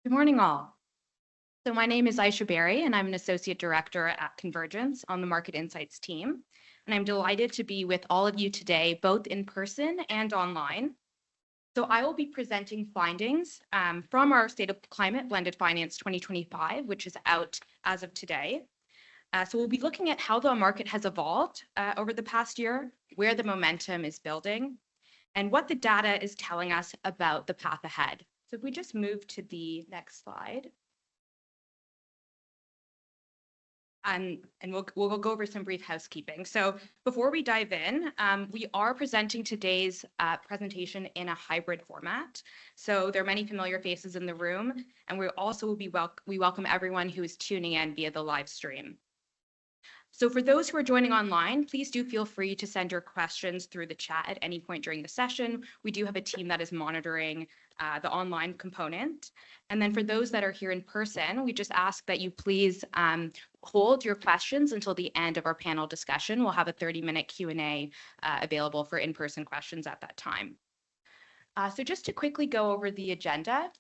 Good morning, all. So my name is Aisha Berry, and I'm an Associate Director at Convergence on the Market Insights team. And I'm delighted to be with all of you today, both in person and online. So I will be presenting findings from our State of Climate Blended Finance 2025, which is out as of today. So we'll be looking at how the market has evolved over the past year, where the momentum is building, and what the data is telling us about the path ahead. So if we just move to the next slide. And we'll go over some brief housekeeping. So before we dive in, we are presenting today's presentation in a hybrid format. So there are many familiar faces in the room, and we also will be we welcome everyone who is tuning in via the live stream. So for those who are joining online, please do feel free to send your questions through the chat at any point during the session. We do have a team that is monitoring the online component. And then for those that are here in person, we just ask that you please hold your questions until the end of our panel discussion. We'll have a 30-minute Q&A available for in-person questions at that time. So just to quickly go over the agenda,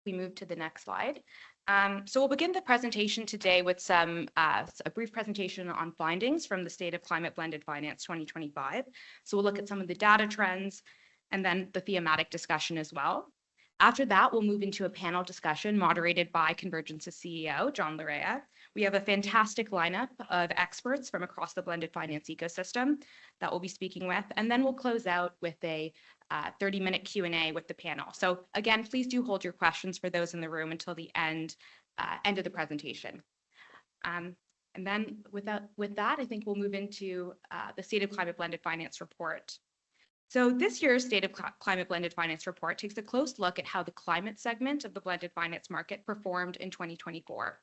we move to the next slide. So we'll begin the presentation today with a brief presentation on findings from the State of Climate Blended Finance 2025. So we'll look at some of the data trends and then the thematic discussion as well. After that, we'll move into a panel discussion moderated by Convergence's CEO, John Larea. We have a fantastic lineup of experts from across the blended finance ecosystem that we'll be speaking with, and then we'll close out with a 30-minute Q&A with the panel. So again, please do hold your questions for those in the room until the end of the presentation. And then with that, I think we'll move into the State of Climate Blended Finance report. So this year's State of Climate Blended Finance report takes a close look at how the climate segment of the blended finance market performed in 2024.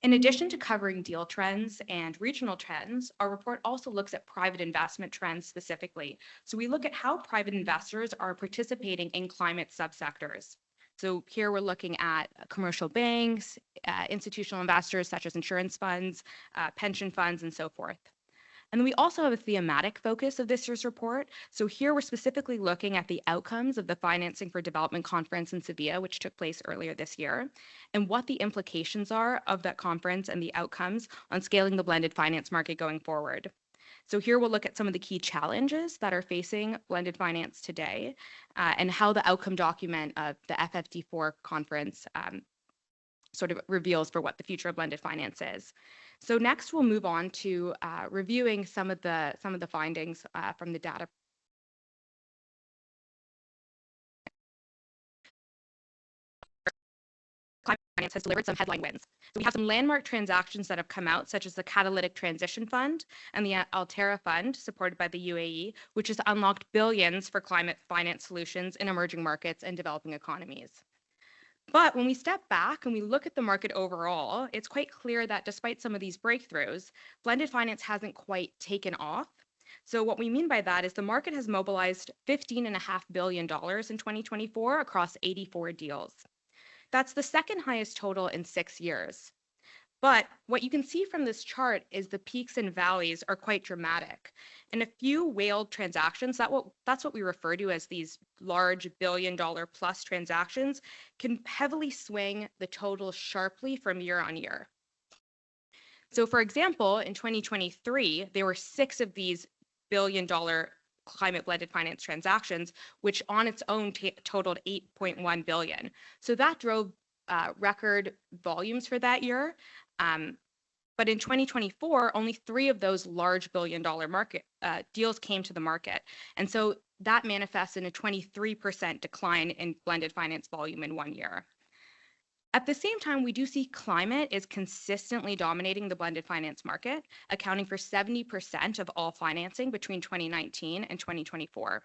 In addition to covering deal trends and regional trends, our report also looks at private investment trends specifically. So we look at how private investors are participating in climate subsectors. So here we're looking at commercial banks, institutional investors such as insurance funds, pension funds, and so forth. And then we also have a thematic focus of this year's report. So here we're specifically looking at the outcomes of the Financing for Development conference in Sevilla, which took place earlier this year, and what the implications are of that conference and the outcomes on scaling the blended finance market going forward. So here we'll look at some of the key challenges that are facing blended finance today and how the outcome document of the FFD4 conference sort of reveals for what the future of blended finance is. So next, we'll move on to reviewing some of the findings from the data. Climate finance has delivered some headline wins. So we have some landmark transactions that have come out, such as the Catalytic Transition Fund and the Altera Fund, supported by the UAE, which has unlocked billions for climate finance solutions in emerging markets and developing economies. But when we step back and we look at the market overall, it's quite clear that despite some of these breakthroughs, blended finance hasn't quite taken off. So what we mean by that is the market has mobilized $15.5 billion in 2024 across 84 deals. That's the second highest total in 6 years. But what you can see from this chart is the peaks and valleys are quite dramatic. In a few whale transactions, that's what we refer to as these large billion-dollar plus transactions, can heavily swing the total sharply from year on year. So for example, in 2023, there were 6 of these billion-dollar climate blended finance transactions, which on its own totaled 8.1 billion. So that drove record volumes for that year. But in 2024, only 3 of those large billion-dollar market deals came to the market. And so that manifests in a 23% decline in blended finance volume in 1 year. At the same time, we do see climate is consistently dominating the blended finance market, accounting for 70% of all financing between 2019 and 2024.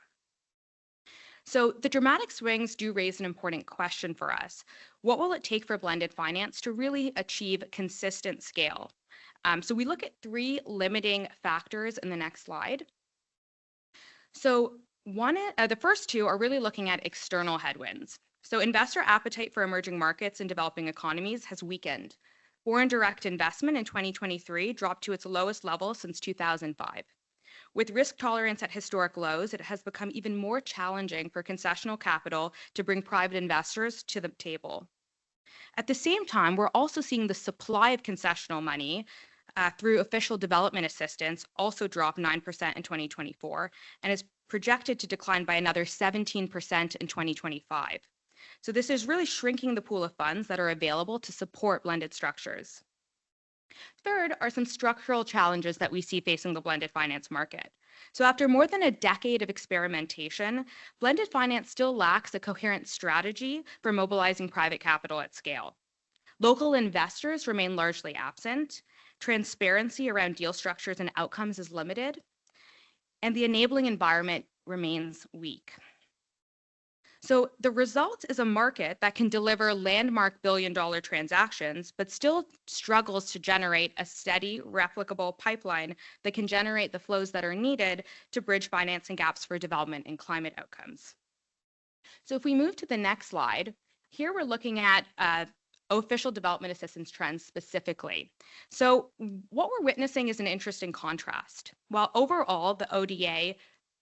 So the dramatic swings do raise an important question for us. What will it take for blended finance to really achieve consistent scale? So we look at 3 limiting factors in the next slide. So the first 2 are really looking at external headwinds. So investor appetite for emerging markets and developing economies has weakened. Foreign direct investment in 2023 dropped to its lowest level since 2005. With risk tolerance at historic lows, it has become even more challenging for concessional capital to bring private investors to the table. At the same time, we're also seeing the supply of concessional money through official development assistance also drop 9% in 2024 and is projected to decline by another 17% in 2025. So this is really shrinking the pool of funds that are available to support blended structures. Third are some structural challenges that we see facing the blended finance market. So after more than a decade of experimentation, blended finance still lacks a coherent strategy for mobilizing private capital at scale. Local investors remain largely absent. Transparency around deal structures and outcomes is limited, and the enabling environment remains weak. So the result is a market that can deliver landmark billion-dollar transactions, but still struggles to generate a steady, replicable pipeline that can generate the flows that are needed to bridge financing gaps for development and climate outcomes. So if we move to the next slide, here we're looking at official development assistance trends specifically. So what we're witnessing is an interesting contrast. While overall the ODA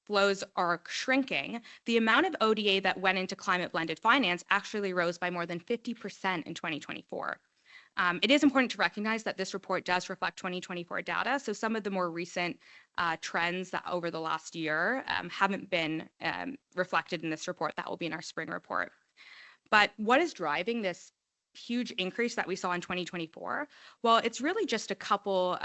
flows are shrinking, the amount of ODA that went into climate blended finance actually rose by more than 50% in 2024. It is important to recognize that this report does reflect 2024 data, so some of the more recent trends that over the last year haven't been reflected in this report. That will be in our spring report. But what is driving this huge increase that we saw in 2024? Well, it's really just a couple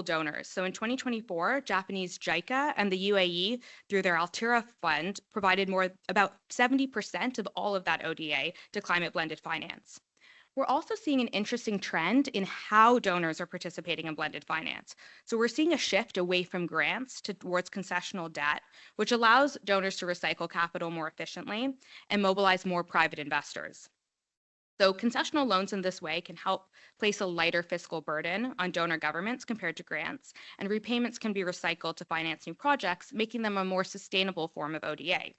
donors. So in 2024, Japanese JICA and the UAE, through their Altera fund, provided about 70% of all of that ODA to climate blended finance. We're also seeing an interesting trend in how donors are participating in blended finance. So we're seeing a shift away from grants towards concessional debt, which allows donors to recycle capital more efficiently and mobilize more private investors. So concessional loans in this way can help place a lighter fiscal burden on donor governments compared to grants, and repayments can be recycled to finance new projects, making them a more sustainable form of ODA.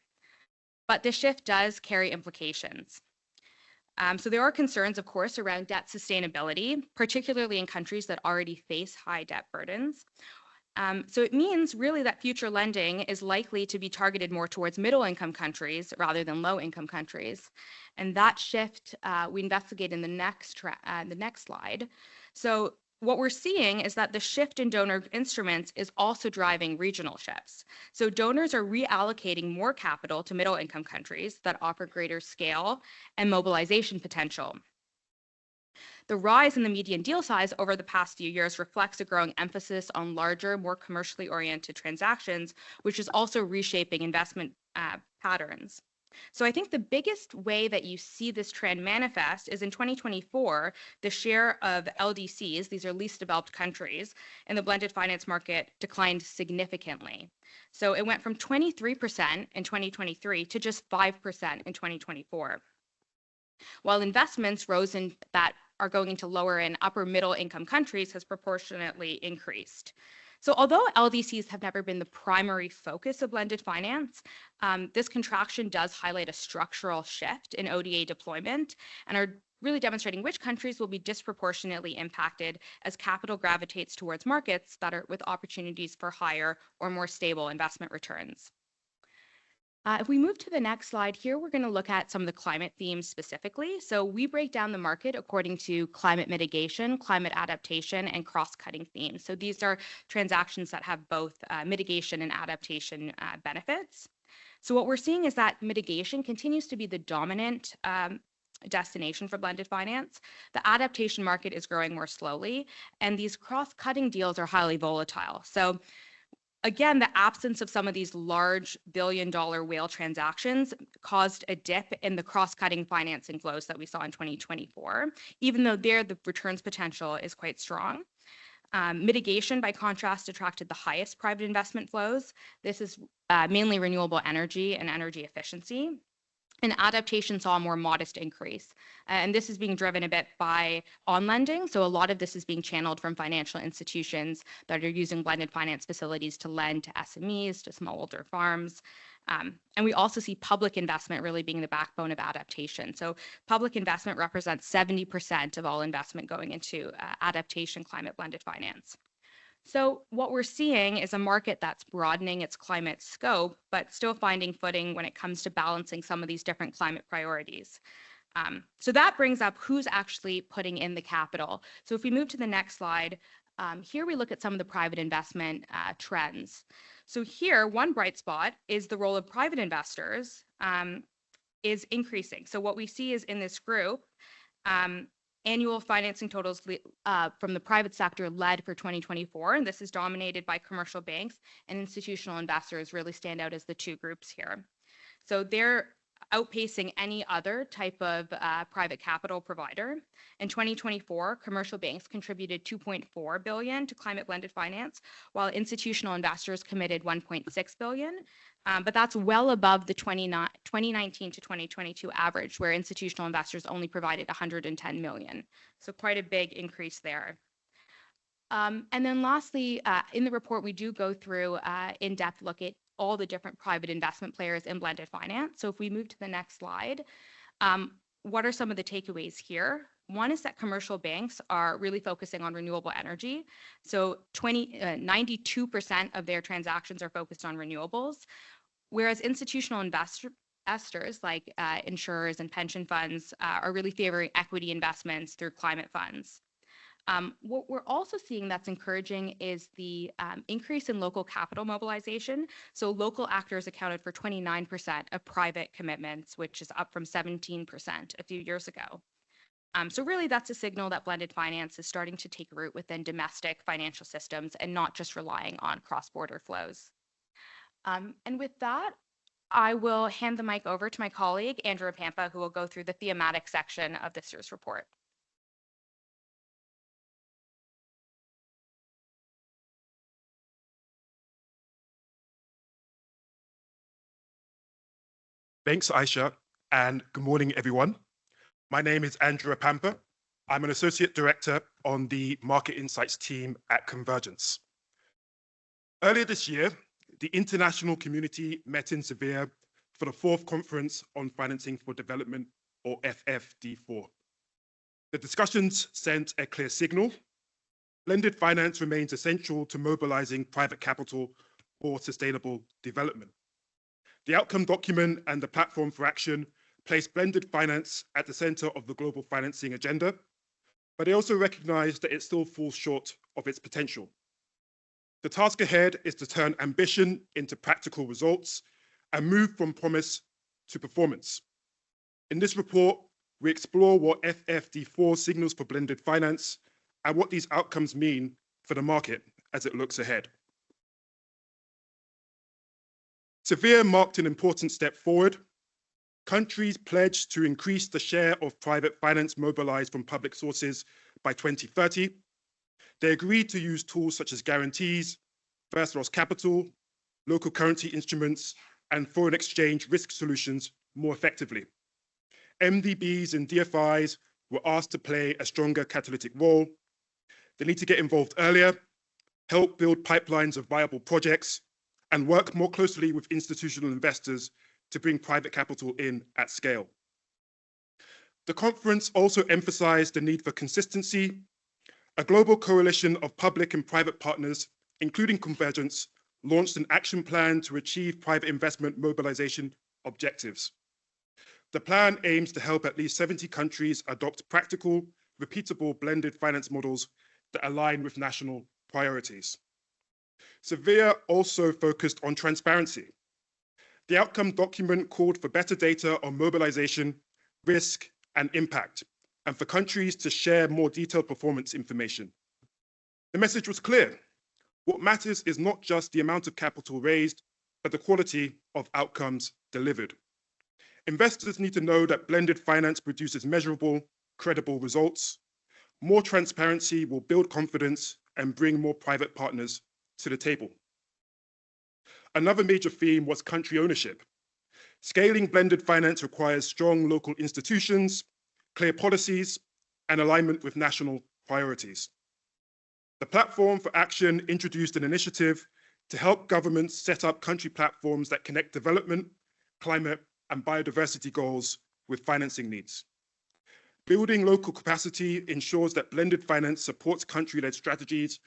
But this shift does carry implications. So there are concerns, of course, around debt sustainability, particularly in countries that already face high debt burdens. So it means really that future lending is likely to be targeted more towards middle-income countries rather than low-income countries. And that shift we investigate in the next slide. So what we're seeing is that the shift in donor instruments is also driving regional shifts. So donors are reallocating more capital to middle-income countries that offer greater scale and mobilization potential. The rise in the median deal size over the past few years reflects a growing emphasis on larger, more commercially oriented transactions, which is also reshaping investment patterns. So I think the biggest way that you see this trend manifest is in 2024, the share of LDCs, these are least developed countries, in the blended finance market declined significantly. So it went from 23% in 2023 to just 5% in 2024. While investments rose in that are going into lower and upper middle income countries has proportionately increased. So although LDCs have never been the primary focus of blended finance, this contraction does highlight a structural shift in ODA deployment and are really demonstrating which countries will be disproportionately impacted as capital gravitates towards markets that are with opportunities for higher or more stable investment returns. If we move to the next slide here, we're going to look at some of the climate themes specifically. So we break down the market according to climate mitigation, climate adaptation, and cross-cutting themes. So these are transactions that have both mitigation and adaptation benefits. So what we're seeing is that mitigation continues to be the dominant destination for blended finance. The adaptation market is growing more slowly, and these cross-cutting deals are highly volatile. So again, the absence of some of these large billion-dollar whale transactions caused a dip in the cross-cutting financing flows that we saw in 2024, even though there the returns potential is quite strong. Mitigation, by contrast, attracted the highest private investment flows. This is mainly renewable energy and energy efficiency. And adaptation saw a more modest increase. And this is being driven a bit by on-lending. So a lot of this is being channeled from financial institutions that are using blended finance facilities to lend to SMEs, to smallholder farms. And we also see public investment really being the backbone of adaptation. So public investment represents 70% of all investment going into adaptation climate blended finance. So what we're seeing is a market that's broadening its climate scope, but still finding footing when it comes to balancing some of these different climate priorities. So that brings up who's actually putting in the capital. So if we move to the next slide, here we look at some of the private investment trends. So here, one bright spot is the role of private investors is increasing. So what we see is in this group, annual financing totals from the private sector led for 2024, and this is dominated by commercial banks, and institutional investors really stand out as the two groups here. So they're outpacing any other type of private capital provider. In 2024, commercial banks contributed 2.4 billion to climate blended finance, while institutional investors committed 1.6 billion. But that's well above the 2019 to 2022 average, where institutional investors only provided 110 million. So quite a big increase there. And then lastly, in the report, we do go through in-depth look at all the different private investment players in blended finance. So if we move to the next slide, what are some of the takeaways here? One is that commercial banks are really focusing on renewable energy. So 92% of their transactions are focused on renewables, whereas institutional investors like insurers and pension funds are really favoring equity investments through climate funds. What we're also seeing that's encouraging is the increase in local capital mobilization. So local actors accounted for 29% of private commitments, which is up from 17% a few years ago. So really that's a signal that blended finance is starting to take root within domestic financial systems and not just relying on cross-border flows. And with that, I will hand the mic over to my colleague, Andrew Pampa, who will go through the thematic section of this year's report. Thanks, Aisha, and good morning, everyone. My name is Andrew Pampa. I'm an Associate Director on the Market Insights team at Convergence. Earlier this year, the international community met in Sevilla for the fourth Conference on Financing for Development, or FFD4. The discussions sent a clear signal. Blended finance remains essential to mobilizing private capital for sustainable development. The outcome document and the platform for action place blended finance at the center of the global financing agenda, but they also recognize that it still falls short of its potential. The task ahead is to turn ambition into practical results and move from promise to performance. In this report, we explore what FFD4 signals for blended finance and what these outcomes mean for the market as it looks ahead. Sevilla marked an important step forward. Countries pledged to increase the share of private finance mobilized from public sources by 2030. They agreed to use tools such as guarantees, first loss capital, local currency instruments, and foreign exchange risk solutions more effectively. MDBs and DFIs were asked to play a stronger catalytic role. They need to get involved earlier, help build pipelines of viable projects, and work more closely with institutional investors to bring private capital in at scale. The conference also emphasized the need for consistency. A global coalition of public and private partners, including Convergence, launched an action plan to achieve private investment mobilization objectives. The plan aims to help at least 70 countries adopt practical, repeatable blended finance models that align with national priorities. Sevilla also focused on transparency. The outcome document called for better data on mobilization, risk, and impact, and for countries to share more detailed performance information. The message was clear. What matters is not just the amount of capital raised, but the quality of outcomes delivered. Investors need to know that blended finance produces measurable, credible results. More transparency will build confidence and bring more private partners to the table. Another major theme was country ownership. Scaling blended finance requires strong local institutions, clear policies, and alignment with national priorities. The Platform for Action introduced an initiative to help governments set up country platforms that connect development, climate, and biodiversity goals with financing needs. Building local capacity ensures that blended finance supports country-led strategies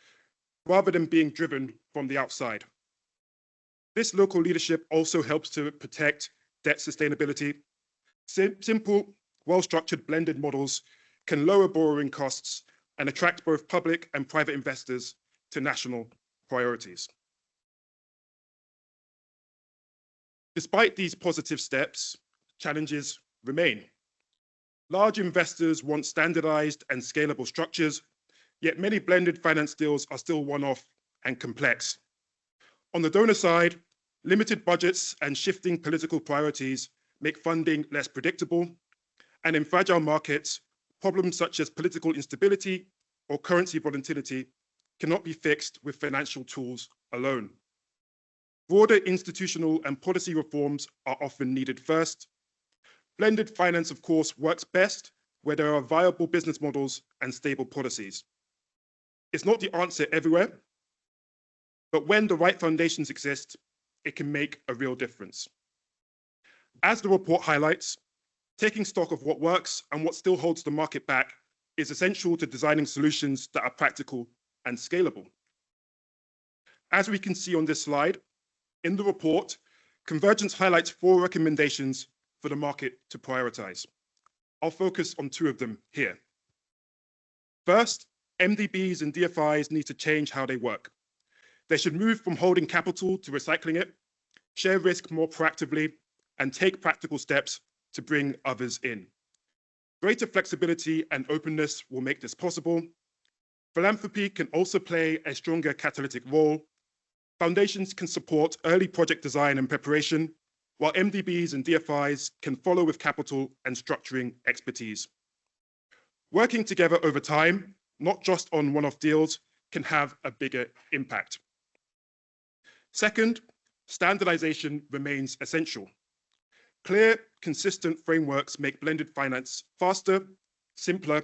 rather than being driven from the outside. This local leadership also helps to protect debt sustainability. Simple, well-structured blended models can lower borrowing costs and attract both public and private investors to national priorities. Despite these positive steps, challenges remain. Large investors want standardized and scalable structures, yet many blended finance deals are still one-off and complex. On the donor side, limited budgets and shifting political priorities make funding less predictable, and in fragile markets, problems such as political instability or currency volatility cannot be fixed with financial tools alone. Broader institutional and policy reforms are often needed first. Blended finance, of course, works best where there are viable business models and stable policies. It's not the answer everywhere, but when the right foundations exist, it can make a real difference. As the report highlights, taking stock of what works and what still holds the market back is essential to designing solutions that are practical and scalable. As we can see on this slide, in the report, Convergence highlights 4 recommendations for the market to prioritize. I'll focus on 2 of them here. First, MDBs and DFIs need to change how they work. They should move from holding capital to recycling it, share risk more proactively, and take practical steps to bring others in. Greater flexibility and openness will make this possible. Philanthropy can also play a stronger catalytic role. Foundations can support early project design and preparation, while MDBs and DFIs can follow with capital and structuring expertise. Working together over time, not just on one-off deals, can have a bigger impact. Second, standardization remains essential. Clear, consistent frameworks make blended finance faster, simpler,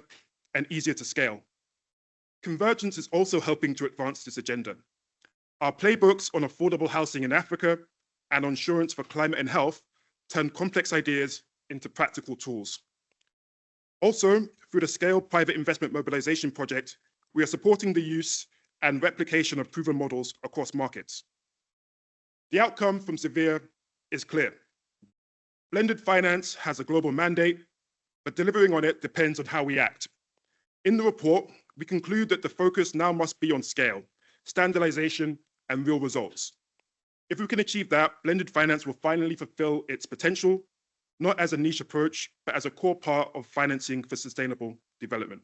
and easier to scale. Convergence is also helping to advance this agenda. Our playbooks on affordable housing in Africa and on insurance for climate and health turn complex ideas into practical tools. Also, through the Scale Private Investment Mobilization Project, we are supporting the use and replication of proven models across markets. The outcome from Severe is clear. Blended finance has a global mandate, but delivering on it depends on how we act. In the report, we conclude that the focus now must be on scale, standardization, and real results. If we can achieve that, blended finance will finally fulfill its potential, not as a niche approach, but as a core part of financing for sustainable development.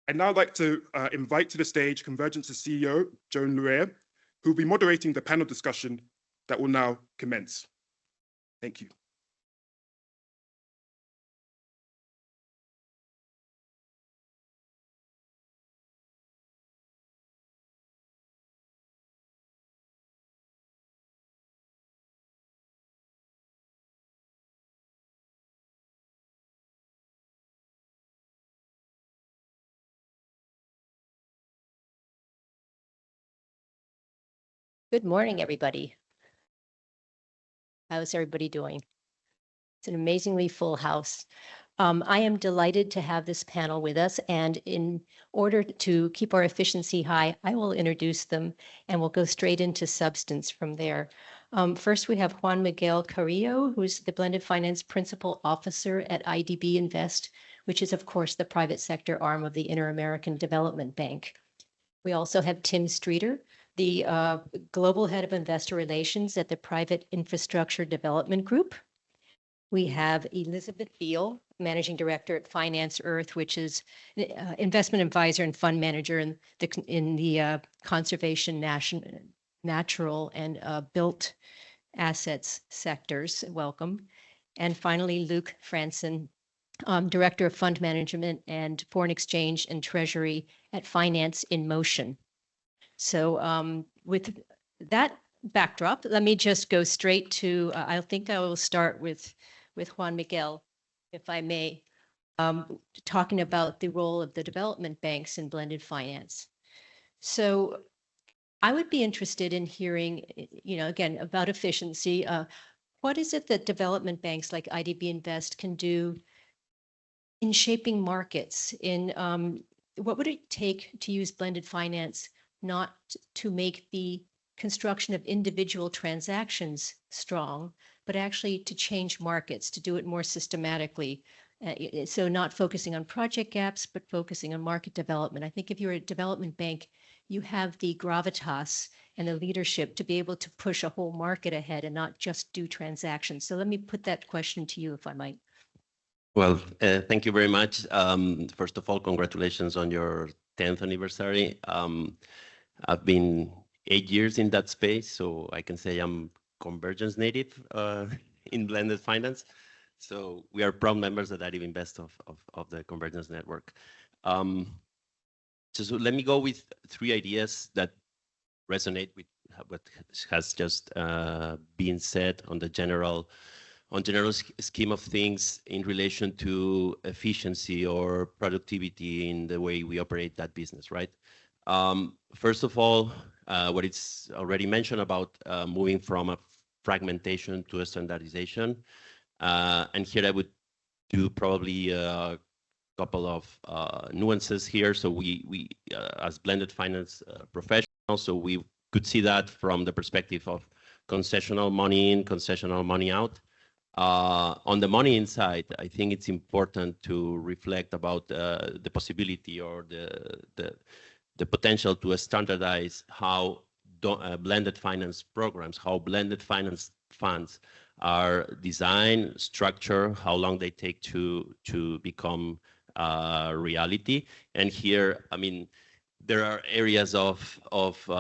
I'd now like to invite to the stage Convergence's CEO, Joan Luer, who will be moderating the panel discussion that will now commence. Thank you. Good morning, everybody. How's everybody doing? It's an amazingly full house. I am delighted to have this panel with us, and in order to keep our efficiency high, I will introduce them and we'll go straight into substance from there. First, we have Juan Miguel Carrillo, who's the Blended Finance Principal Officer at IDB Invest, which is, of course, the private sector arm of the Inter-American Development Bank. We also have Tim Streeter, the Global Head of Investor Relations at the Private Infrastructure Development Group. We have Elizabeth Beal, Managing Director at Finance Earth, which is an investment advisor and fund manager in the conservation, natural, and built assets sectors. Welcome. And finally, Luc Franson, Director of Fund Management and Foreign Exchange and Treasury at Finance in Motion. So with that backdrop, let me just go straight to, I think I will start with Juan Miguel, if I may, talking about the role of the development banks in blended finance. So I would be interested in hearing, again, about efficiency. What is it that development banks like IDB Invest can do in shaping markets? What would it take to use blended finance not to make the construction of individual transactions strong, but actually to change markets, to do it more systematically? So not focusing on project gaps, but focusing on market development. I think if you're a development bank, you have the gravitas and the leadership to be able to push a whole market ahead and not just do transactions. So let me put that question to you, if I might. Well, thank you very much. First of all, congratulations on your 10th anniversary. I've been 8 years in that space, so I can say I'm Convergence native in blended finance. So we are proud members at IDB Invest of the Convergence network. So let me go with 3 ideas that resonate with what has just been said on the general scheme of things in relation to efficiency or productivity in the way we operate that business, right? First of all, what it's already mentioned about moving from a fragmentation to a standardization. And here I would do probably a couple of nuances here. So we as blended finance professionals, so we could see that from the perspective of concessional money in, concessional money out. On the money inside, I think it's important to reflect about the possibility or the potential to standardize how blended finance programs, how blended finance funds are designed, structured, how long they take to become reality. And here, I mean, there are areas of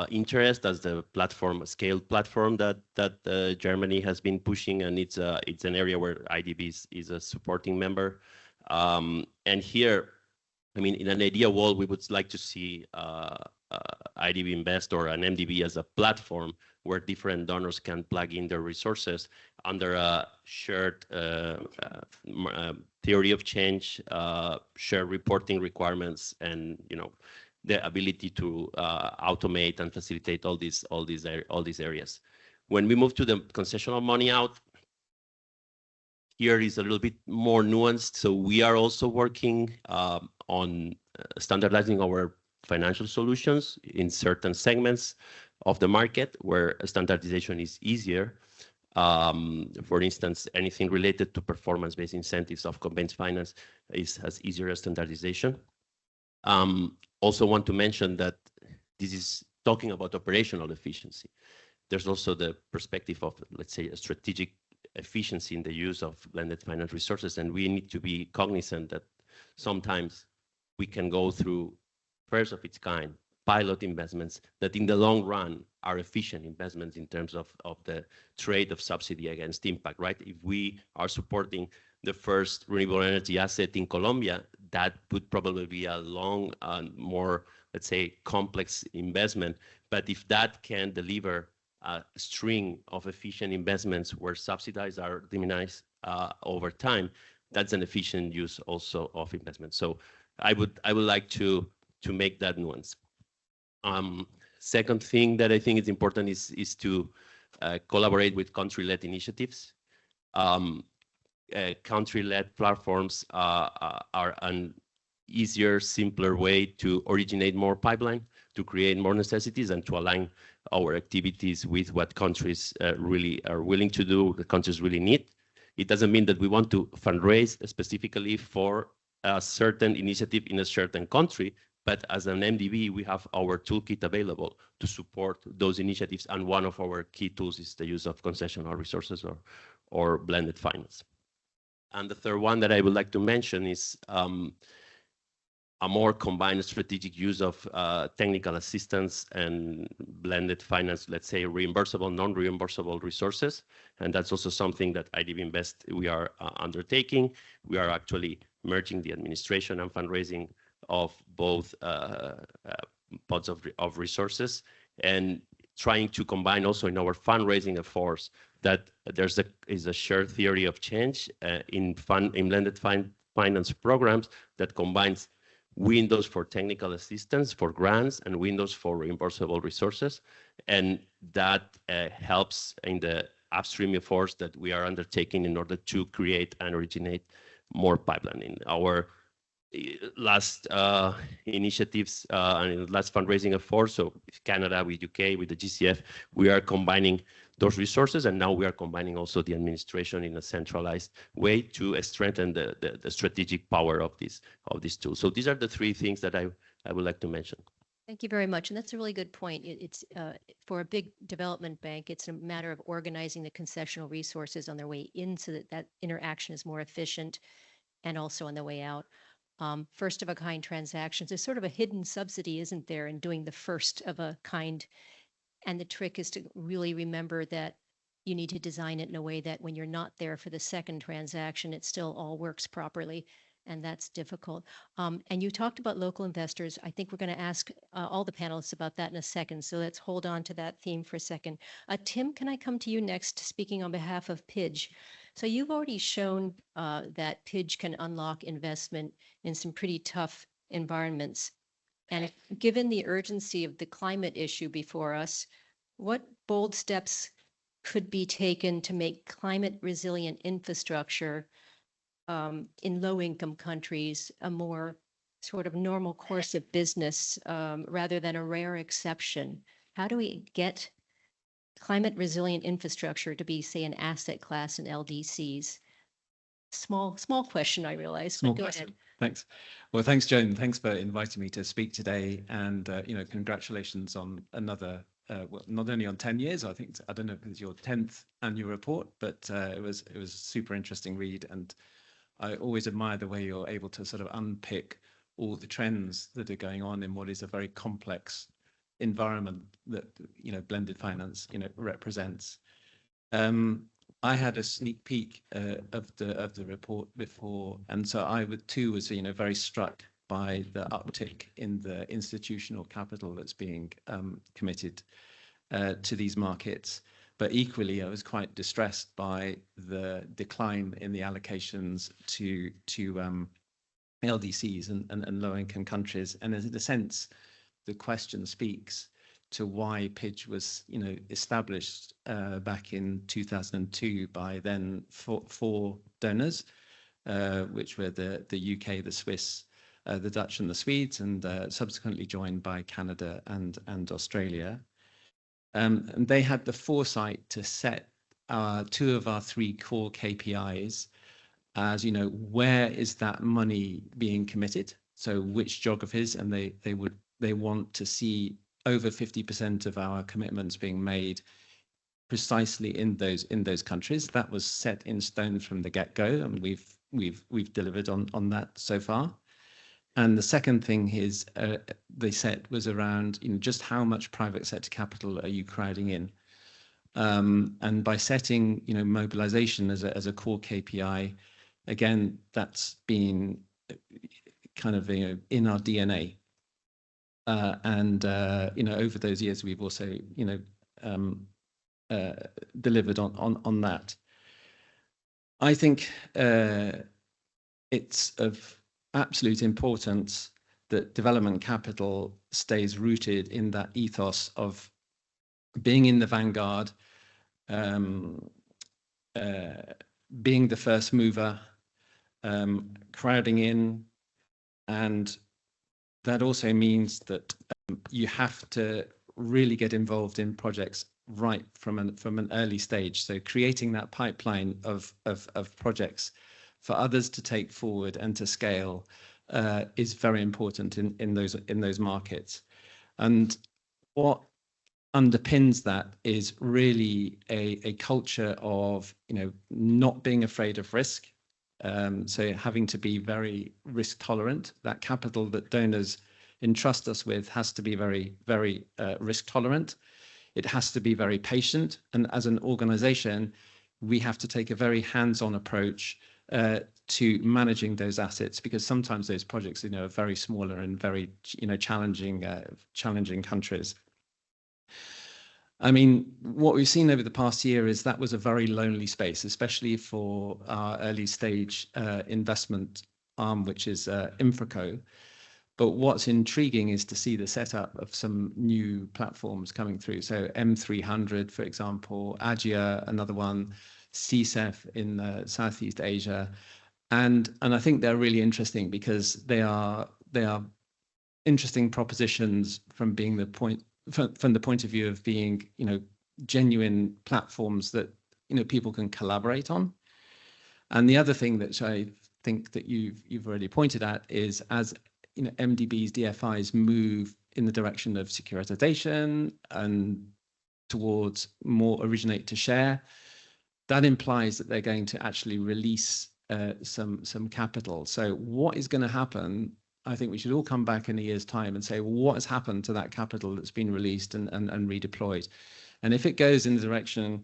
interest as the platform, scaled platform that Germany has been pushing, and it's an area where IDB is a supporting member. And here, I mean, in an ideal world, we would like to see IDB Invest or an MDB as a platform where different donors can plug in their resources under a shared theory of change, shared reporting requirements, and the ability to automate and facilitate all these areas. When we move to the concessional money out, here is a little bit more nuanced. So we are also working on standardizing our financial solutions in certain segments of the market where standardization is easier. For instance, anything related to performance-based incentives of conventional finance has easier standardization. Also want to mention that this is talking about operational efficiency. There's also the perspective of, let's say, a strategic efficiency in the use of blended finance resources, and we need to be cognizant that sometimes we can go through first of its kind pilot investments that in the long run are efficient investments in terms of the trade of subsidy against impact, right? If we are supporting the first renewable energy asset in Colombia, that would probably be a long and more, let's say, complex investment. But if that can deliver a string of efficient investments where subsidies are diminished over time, that's an efficient use also of investment. So I would like to make that nuance. Second thing that I think is important is to collaborate with country-led initiatives. Country-led platforms are an easier, simpler way to originate more pipeline, to create more necessities, and to align our activities with what countries really are willing to do, the countries really need. It doesn't mean that we want to fundraise specifically for a certain initiative in a certain country, but as an MDB, we have our toolkit available to support those initiatives, and one of our key tools is the use of concessional resources or blended finance. And the third one that I would like to mention is a more combined strategic use of technical assistance and blended finance, let's say reimbursable, non-reimbursable resources. And that's also something that IDB Invest, we are undertaking. We are actually merging the administration and fundraising of both pots of resources and trying to combine also in our fundraising efforts that is a shared theory of change in blended finance programs that combines windows for technical assistance, for grants, and windows for reimbursable resources. And that helps in the upstream efforts that we are undertaking in order to create and originate more pipeline. In our last initiatives and last fundraising efforts, so with Canada, with UK, with the GCF, we are combining those resources. And now we are combining also the administration in a centralized way to strengthen the strategic power of this tool. So these are the three things that I would like to mention. Thank you very much. And that's a really good point. It's for a big development bank, it's a matter of organizing the concessional resources on their way in so that that interaction is more efficient and also on the way out. First of a kind transactions is sort of a hidden subsidy, isn't there, in doing the first of a kind. And the trick is to really remember that you need to design it in a way that when you're not there for the second transaction, it still all works properly. And that's difficult. And you talked about local investors. I think we're going to ask all the panelists about that in a second. So let's hold on to that theme for a second. Tim, can I come to you next, speaking on behalf of PIDGE? So you've already shown that PIDGE can unlock investment in some pretty tough environments. And given the urgency of the climate issue before us, what bold steps could be taken to make climate resilient infrastructure in low-income countries a more sort of normal course of business rather than a rare exception? How do we get climate resilient infrastructure to be, say, an asset class in LDCs? Small question, I realize, but go ahead. Thanks. Well, thanks, Joan. Thanks for inviting me to speak today. And, congratulations on another, well, not only on 10 years, I don't know if it's your 10th annual report, but it was a super interesting read. And I always admire the way you're able to sort of unpick all the trends that are going on in what is a very complex environment that, blended finance, represents. I had a sneak peek of the report before, and so I too was very struck by the uptick in the institutional capital that's being committed to these markets. But equally, I was quite distressed by the decline in the allocations to LDCs and low-income countries. And in a sense, the question speaks to why PIDGE was, established back in 2002 by then four donors, which were the UK, the Swiss, the Dutch, and the Swedes, and subsequently joined by Canada and Australia. And they had the foresight to set two of our three core KPIs as, where is that money being committed? So which geographies, and they want to see over 50% of our commitments being made precisely in those countries. That was set in stone from the get-go, and we've delivered on that so far. And the second thing is they said was around just how much private sector capital are you crowding in, and by setting mobilization as a core KPI, again that's been kind of in our DNA. And over those years we've also delivered on that. I think it's of absolute importance that development capital stays rooted in that ethos of being in the vanguard, being the first mover, crowding in, and that also means that you have to really get involved in projects right from an early stage. So creating that pipeline of projects for others to take forward and to scale is very important in those markets. And what underpins that is really a culture of not being afraid of risk. So having to be very risk tolerant. That capital that donors entrust us with has to be very, very risk tolerant. It has to be very patient. And as an organization, we have to take a very hands-on approach to managing those assets, because sometimes those projects are very smaller and very challenging countries. I mean, what we've seen over the past year is that was a very lonely space, especially for our early stage investment arm, which is Infraco. But what's intriguing is to see the setup of some new platforms coming through. So M300, for example, Agia, another one, CSEF in Southeast Asia. And I think they're really interesting because they are interesting propositions from being from the point of view of being, genuine platforms that, you know, people can collaborate on. And the other thing that I think that you've already pointed at is, as you know, MDBs, DFIs move in the direction of securitization and towards more originate to share, that implies that they're going to actually release some capital. So what is going to happen? I think we should all come back in a year's time and say, well, what has happened to that capital that's been released and redeployed? And if it goes in the direction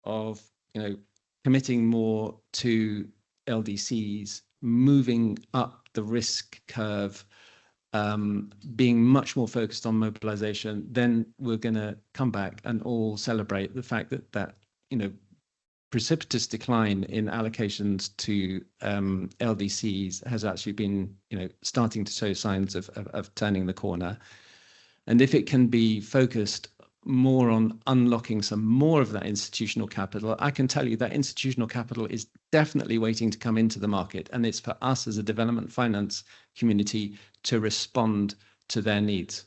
of, you know, committing more to LDCs, moving up the risk curve, being much more focused on mobilization, then we're going to come back and all celebrate the fact that you know, precipitous decline in allocations to LDCs has actually been, you know, starting to show signs of turning the corner. And if it can be focused more on unlocking some more of that institutional capital, I can tell you that institutional capital is definitely waiting to come into the market, and it's for us as a development finance community to respond to their needs.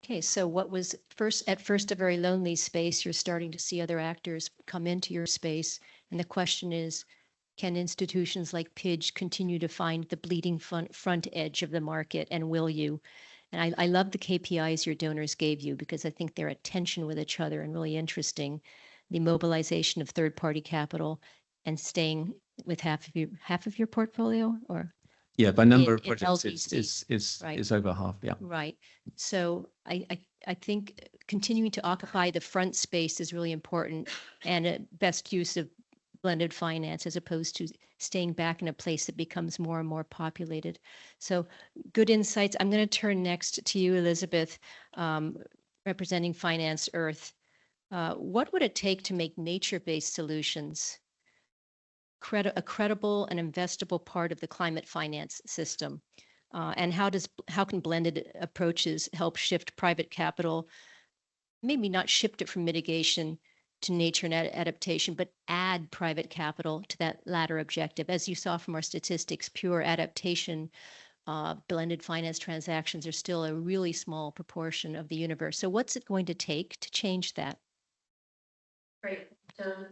Okay, so what was at first a very lonely space, you're starting to see other actors come into your space. And the question is, can institutions like PIDGE continue to find the bleeding front edge of the market, and will you? And I love the KPIs your donors gave you, because I think they're at tension with each other and really interesting. The mobilization of third-party capital and staying with half of your portfolio, or yeah, by number of in projects, LDCs, right? is over half. Yeah. Right. So I think continuing to occupy the front space is really important, and a best use of blended finance as opposed to staying back in a place that becomes more and more populated. So good insights. I'm going to turn next to you, Elizabeth, representing Finance Earth. What would it take to make nature-based solutions a credible and investable part of the climate finance system? And how can blended approaches help shift private capital, maybe not shift it from mitigation to nature and adaptation, but add private capital to that latter objective? As you saw from our statistics, pure adaptation blended finance transactions are still a really small proportion of the universe. So what's it going to take to change that? Great. John?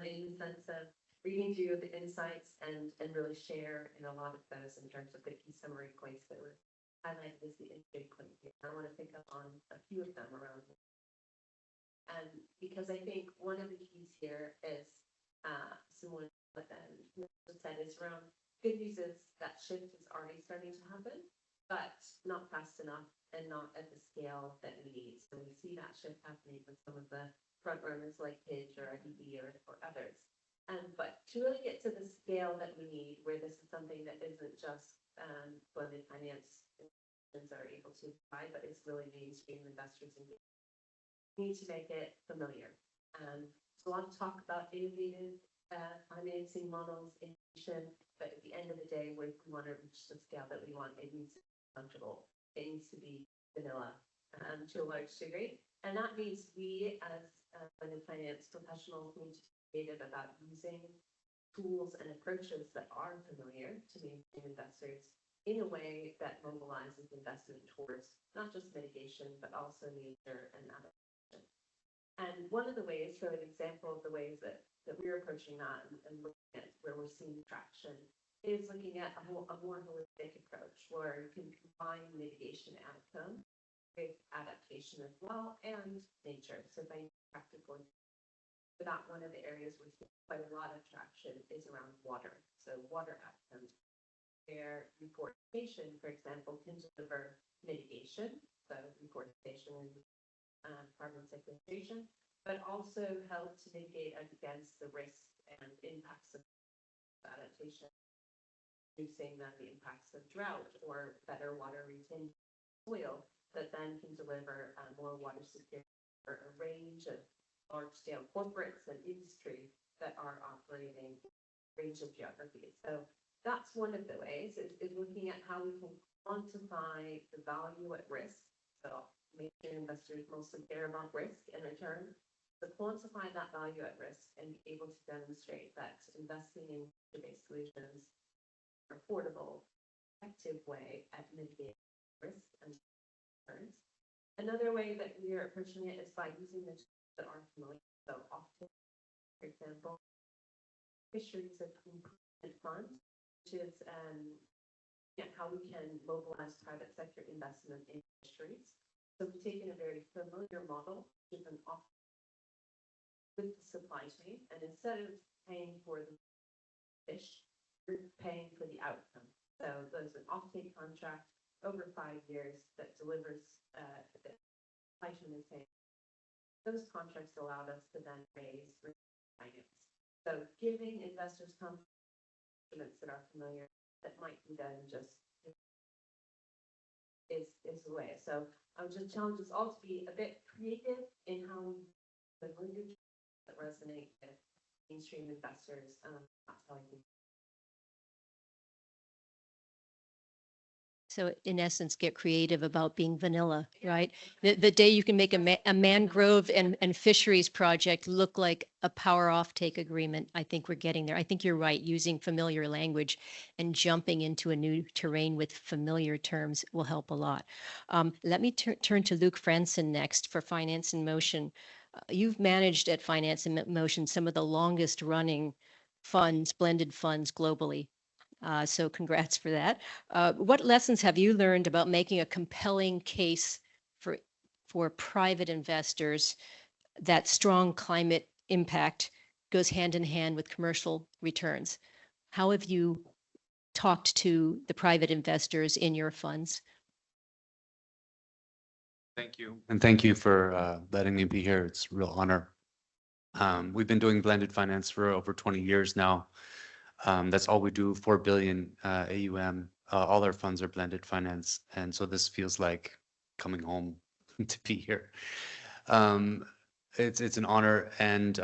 In the sense of reading through the insights and really share in a lot of those in terms of the key summary points that were highlighted as the intake point. I want to pick up on a few of them around. And because I think one of the keys here is similar to what said, is around good news is that shift is already starting to happen, but not fast enough and not at the scale that we need. So we see that shift happening with some of the front runners like PIDGE or IDB or others. But to really get to the scale that we need, where this is something that isn't just blended finance are able to buy, but it's really mainstream investors and need to make it familiar. So a lot of talk about innovative financing models, innovation, but at the end of the day, when we want to reach the scale that we want, it needs to be comfortable. It needs to be vanilla to a large degree. And that means we, as blended finance professionals, need to be creative about using tools and approaches that are familiar to mainstream investors in a way that mobilizes investment towards not just mitigation, but also nature and adaptation. And one of the ways, for an example of the ways that we're approaching that and looking at where we're seeing traction, is looking at a more holistic approach where you can combine mitigation outcome with adaptation as well and nature. So by practical, that one of the areas we're seeing quite a lot of traction is around water. So water outcomes, where reforestation, for example, can deliver mitigation, so reforestation and carbon sequestration, but also help to mitigate against the risks and impacts of adaptation, reducing the impacts of drought or better water retained soil that then can deliver more water security for a range of large-scale corporates and industry that are operating a range of geographies. So that's one of the ways, is looking at how we can quantify the value at risk. So major investors mostly care about risk and return. So quantify that value at risk and be able to demonstrate that investing in nature-based solutions affordable, effective way at mitigating risk and concerns. Another way that we are approaching it is by using the tools that are familiar. So often, for example, fisheries improvement fund, which is how we can mobilize private sector investment in fisheries. So we've taken a very familiar model, with an off with the supply chain, and instead of paying for the fish, we're paying for the outcome. So there's an offtake contract over 5 years that delivers the supply chain is paying. Those contracts allowed us to then raise finance. So giving investors confidence that are familiar, that might be then just is the way. So I would just challenge us all to be a bit creative in how we language that resonate with mainstream investors. That's how I think. So in essence, get creative about being vanilla, right? The day you can make a mangrove and fisheries project look like a power offtake agreement, I think we're getting there. I think you're right. Using familiar language and jumping into a new terrain with familiar terms will help a lot. Let me turn to Luke Franson next for Finance in Motion. You've managed at Finance in Motion some of the longest running funds, blended funds globally. So congrats for that. What lessons have you learned about making a compelling case for private investors that strong climate impact goes hand in hand with commercial returns? How have you talked to the private investors in your funds? Thank you. And thank you for letting me be here. It's a real honor. We've been doing blended finance for over 20 years now. That's all we do, 4 billion AUM. All our funds are blended finance. And so this feels like coming home to be here. It's an honor. And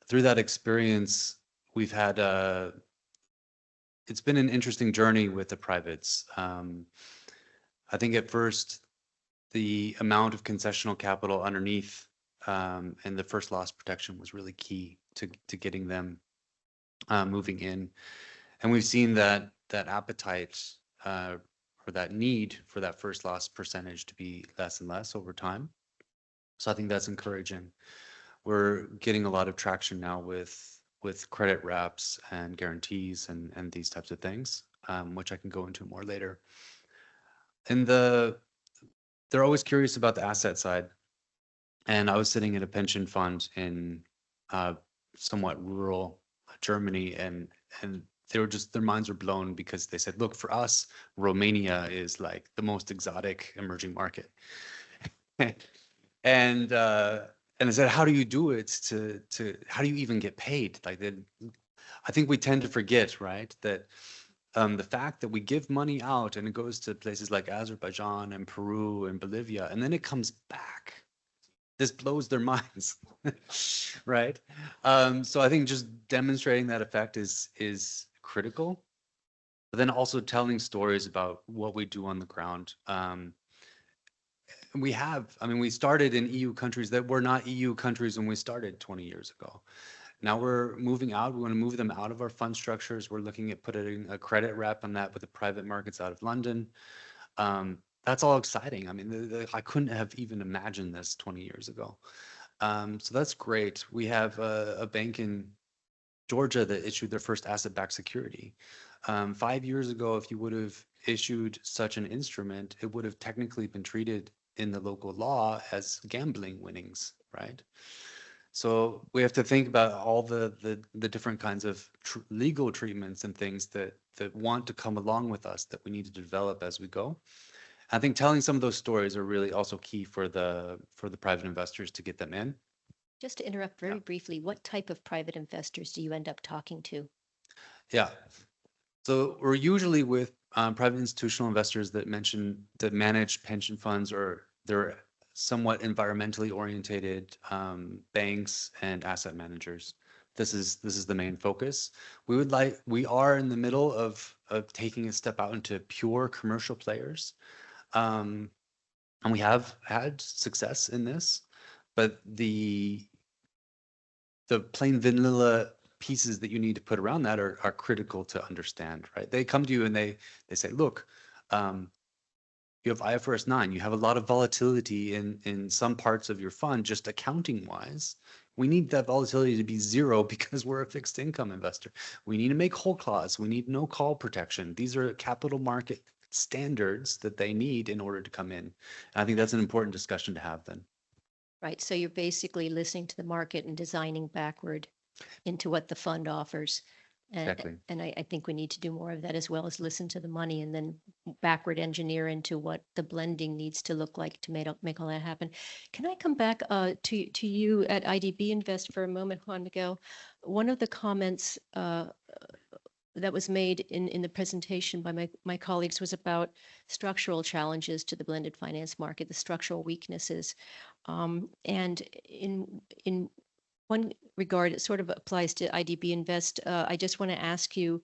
through that experience, we've had it's been an interesting journey with the privates. I think at first, the amount of concessional capital underneath and the first loss protection was really key to getting them moving in. And we've seen that appetite or that need for that first loss percentage to be less and less over time. So I think that's encouraging. We're getting a lot of traction now with credit wraps and guarantees and these types of things, which I can go into more later. And they're always curious about the asset side. And I was sitting in a pension fund in somewhat rural Germany, and they were just, their minds were blown because they said, look, for us, Romania is like the most exotic emerging market. And I said, how do you do it how do you even get paid? Like, I think we tend to forget, right, that the fact that we give money out and it goes to places like Azerbaijan and Peru and Bolivia, and then it comes back. This blows their minds, right? So I think just demonstrating that effect is critical, but then also telling stories about what we do on the ground. We started in EU countries that were not EU countries when we started 20 years ago. Now we're moving out. We want to move them out of our fund structures. We're looking at putting a credit wrap on that with the private markets out of London. That's all exciting. I mean, I couldn't have even imagined this 20 years ago. So that's great. We have a bank in Georgia that issued their first asset-backed security. 5 years ago, if you would have issued such an instrument, it would have technically been treated in the local law as gambling winnings, right? So we have to think about all the different kinds of legal treatments and things that want to come along with us that we need to develop as we go. I think telling some of those stories are really also key for the private investors to get them in. Just to interrupt very briefly, what type of private investors do you end up talking to? Yeah. So we're usually with private institutional investors that manage pension funds, or they're somewhat environmentally orientated banks and asset managers. This is the main focus. We are in the middle of taking a step out into pure commercial players. And we have had success in this, but the plain vanilla pieces that you need to put around that are critical to understand, right? They come to you and they say, look, you have IFRS 9, you have a lot of volatility in some parts of your fund, just accounting wise. We need that volatility to be zero because we're a fixed income investor. We need to make whole clause. We need no call protection. These are capital market standards that they need in order to come in. And I think that's an important discussion to have then. Right, so you're basically listening to the market and designing backward into what the fund offers. Exactly. And I think we need to do more of that, as well as listen to the money and then backward engineer into what the blending needs to look like to make all that happen. Can I come back to you at IDB Invest for a moment, Juan Miguel? One of the comments that was made in the presentation by my colleagues was about structural challenges to the blended finance market, the structural weaknesses. And in one regard, it sort of applies to IDB Invest. I just want to ask you,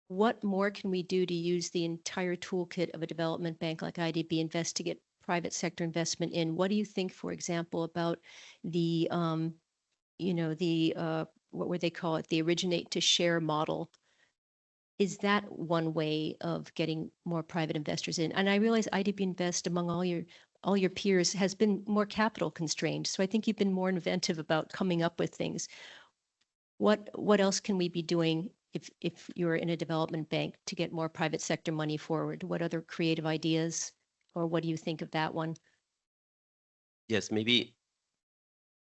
what more can we do to use the entire toolkit of a development bank like IDB Invest to get private sector investment in? What do you think, for example, about the, what would they call it, the originate to share model? Is that one way of getting more private investors in? And I realize IDB Invest, among all your peers, has been more capital constrained. So I think you've been more inventive about coming up with things. What else can we be doing if you're in a development bank to get more private sector money forward? What other creative ideas, or what do you think of that one? Yes, maybe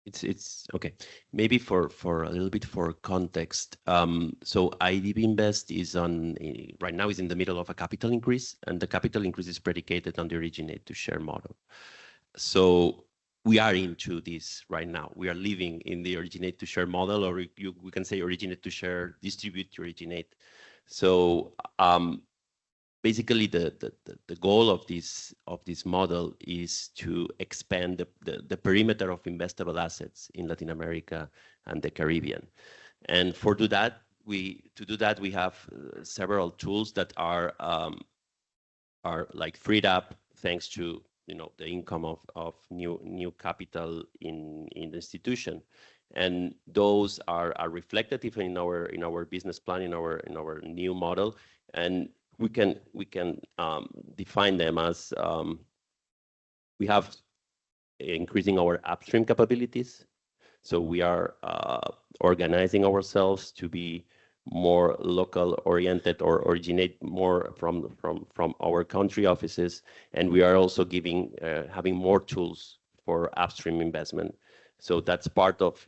it's okay. Maybe for a little bit for context. So IDB Invest is right now is in the middle of a capital increase, and the capital increase is predicated on the originate to share model. So we are into this right now. We are living in the originate to share model, or we can say originate to share, distribute to originate. So basically, the goal of this model is to expand the perimeter of investable assets in Latin America and the Caribbean. And to do that, we have several tools that are like freed up thanks to the income of new capital in the institution. And those are reflected even in our business plan, in our new model. And we can define them as we have increasing our upstream capabilities. So we are organizing ourselves to be more local oriented or originate more from our country offices, and we are also having more tools for upstream investment. So that's part of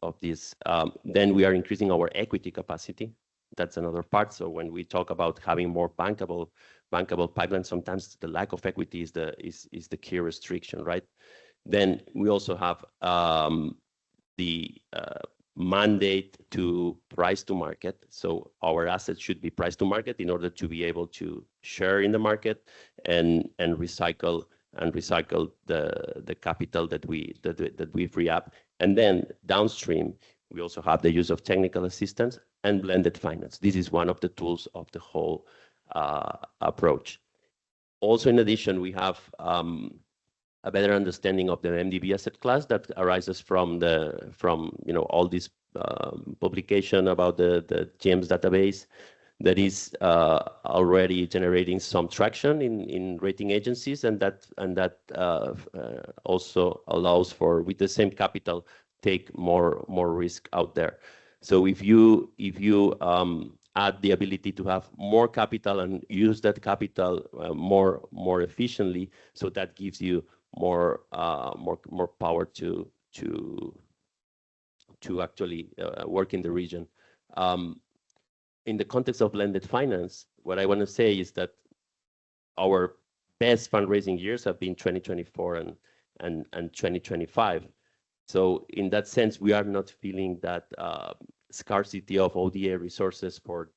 of this. Then we are increasing our equity capacity. That's another part. So when we talk about having more bankable pipelines, sometimes the lack of equity is the key restriction, right? Then we also have the mandate to price to market. So our assets should be priced to market in order to be able to share in the market and recycle the capital that we free up. And then downstream, we also have the use of technical assistance and blended finance. This is one of the tools of the whole approach. Also, in addition, we have a better understanding of the MDB asset class that arises from all this publication about the GEMS database that is already generating some traction in rating agencies, and that also allows for, with the same capital, take more risk out there. So if you add the ability to have more capital and use that capital more efficiently, so that gives you more power to actually work in the region. In the context of blended finance, what I want to say is that our best fundraising years have been 2024 and 2025. So in that sense, we are not feeling that scarcity of ODA resources for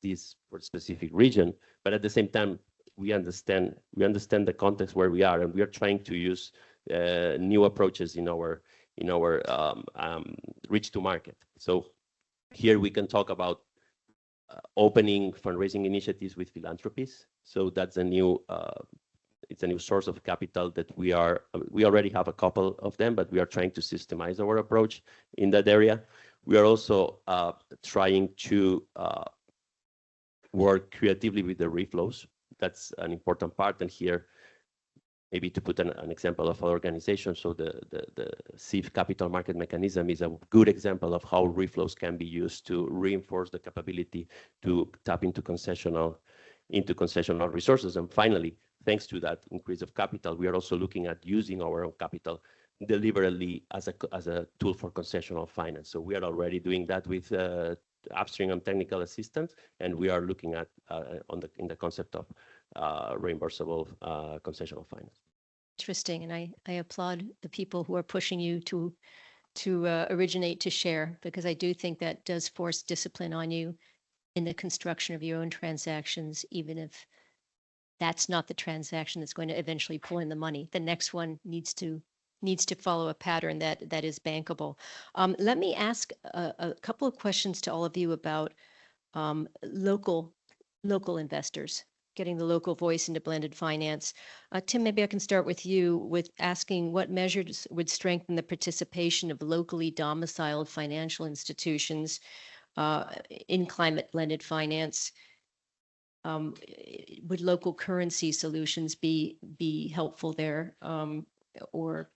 specific region, but at the same time, we understand the context where we are, and we are trying to use new approaches in our reach to market. So here we can talk about opening fundraising initiatives with philanthropies. So that's a new source of capital that we already have a couple of them, but we are trying to systemize our approach in that area. We are also trying to work creatively with the reflows. That's an important part. And here, maybe to put an example of our organization, so the CIF capital market mechanism is a good example of how reflows can be used to reinforce the capability to tap into concessional resources. And finally, thanks to that increase of capital, we are also looking at using our own capital deliberately as a tool for concessional finance. So we are already doing that with upstream and technical assistance, and we are looking at in the concept of reimbursable concessional finance. Interesting, and I applaud the people who are pushing you to originate to share, because I do think that does force discipline on you in the construction of your own transactions, even if that's not the transaction that's going to eventually pull in the money. The next one needs to follow a pattern that is bankable. Let me ask a couple of questions to all of you about local investors, getting the local voice into blended finance. Tim, maybe I can start with you with asking what measures would strengthen the participation of locally domiciled financial institutions in climate blended finance. Would local currency solutions be helpful there? Or,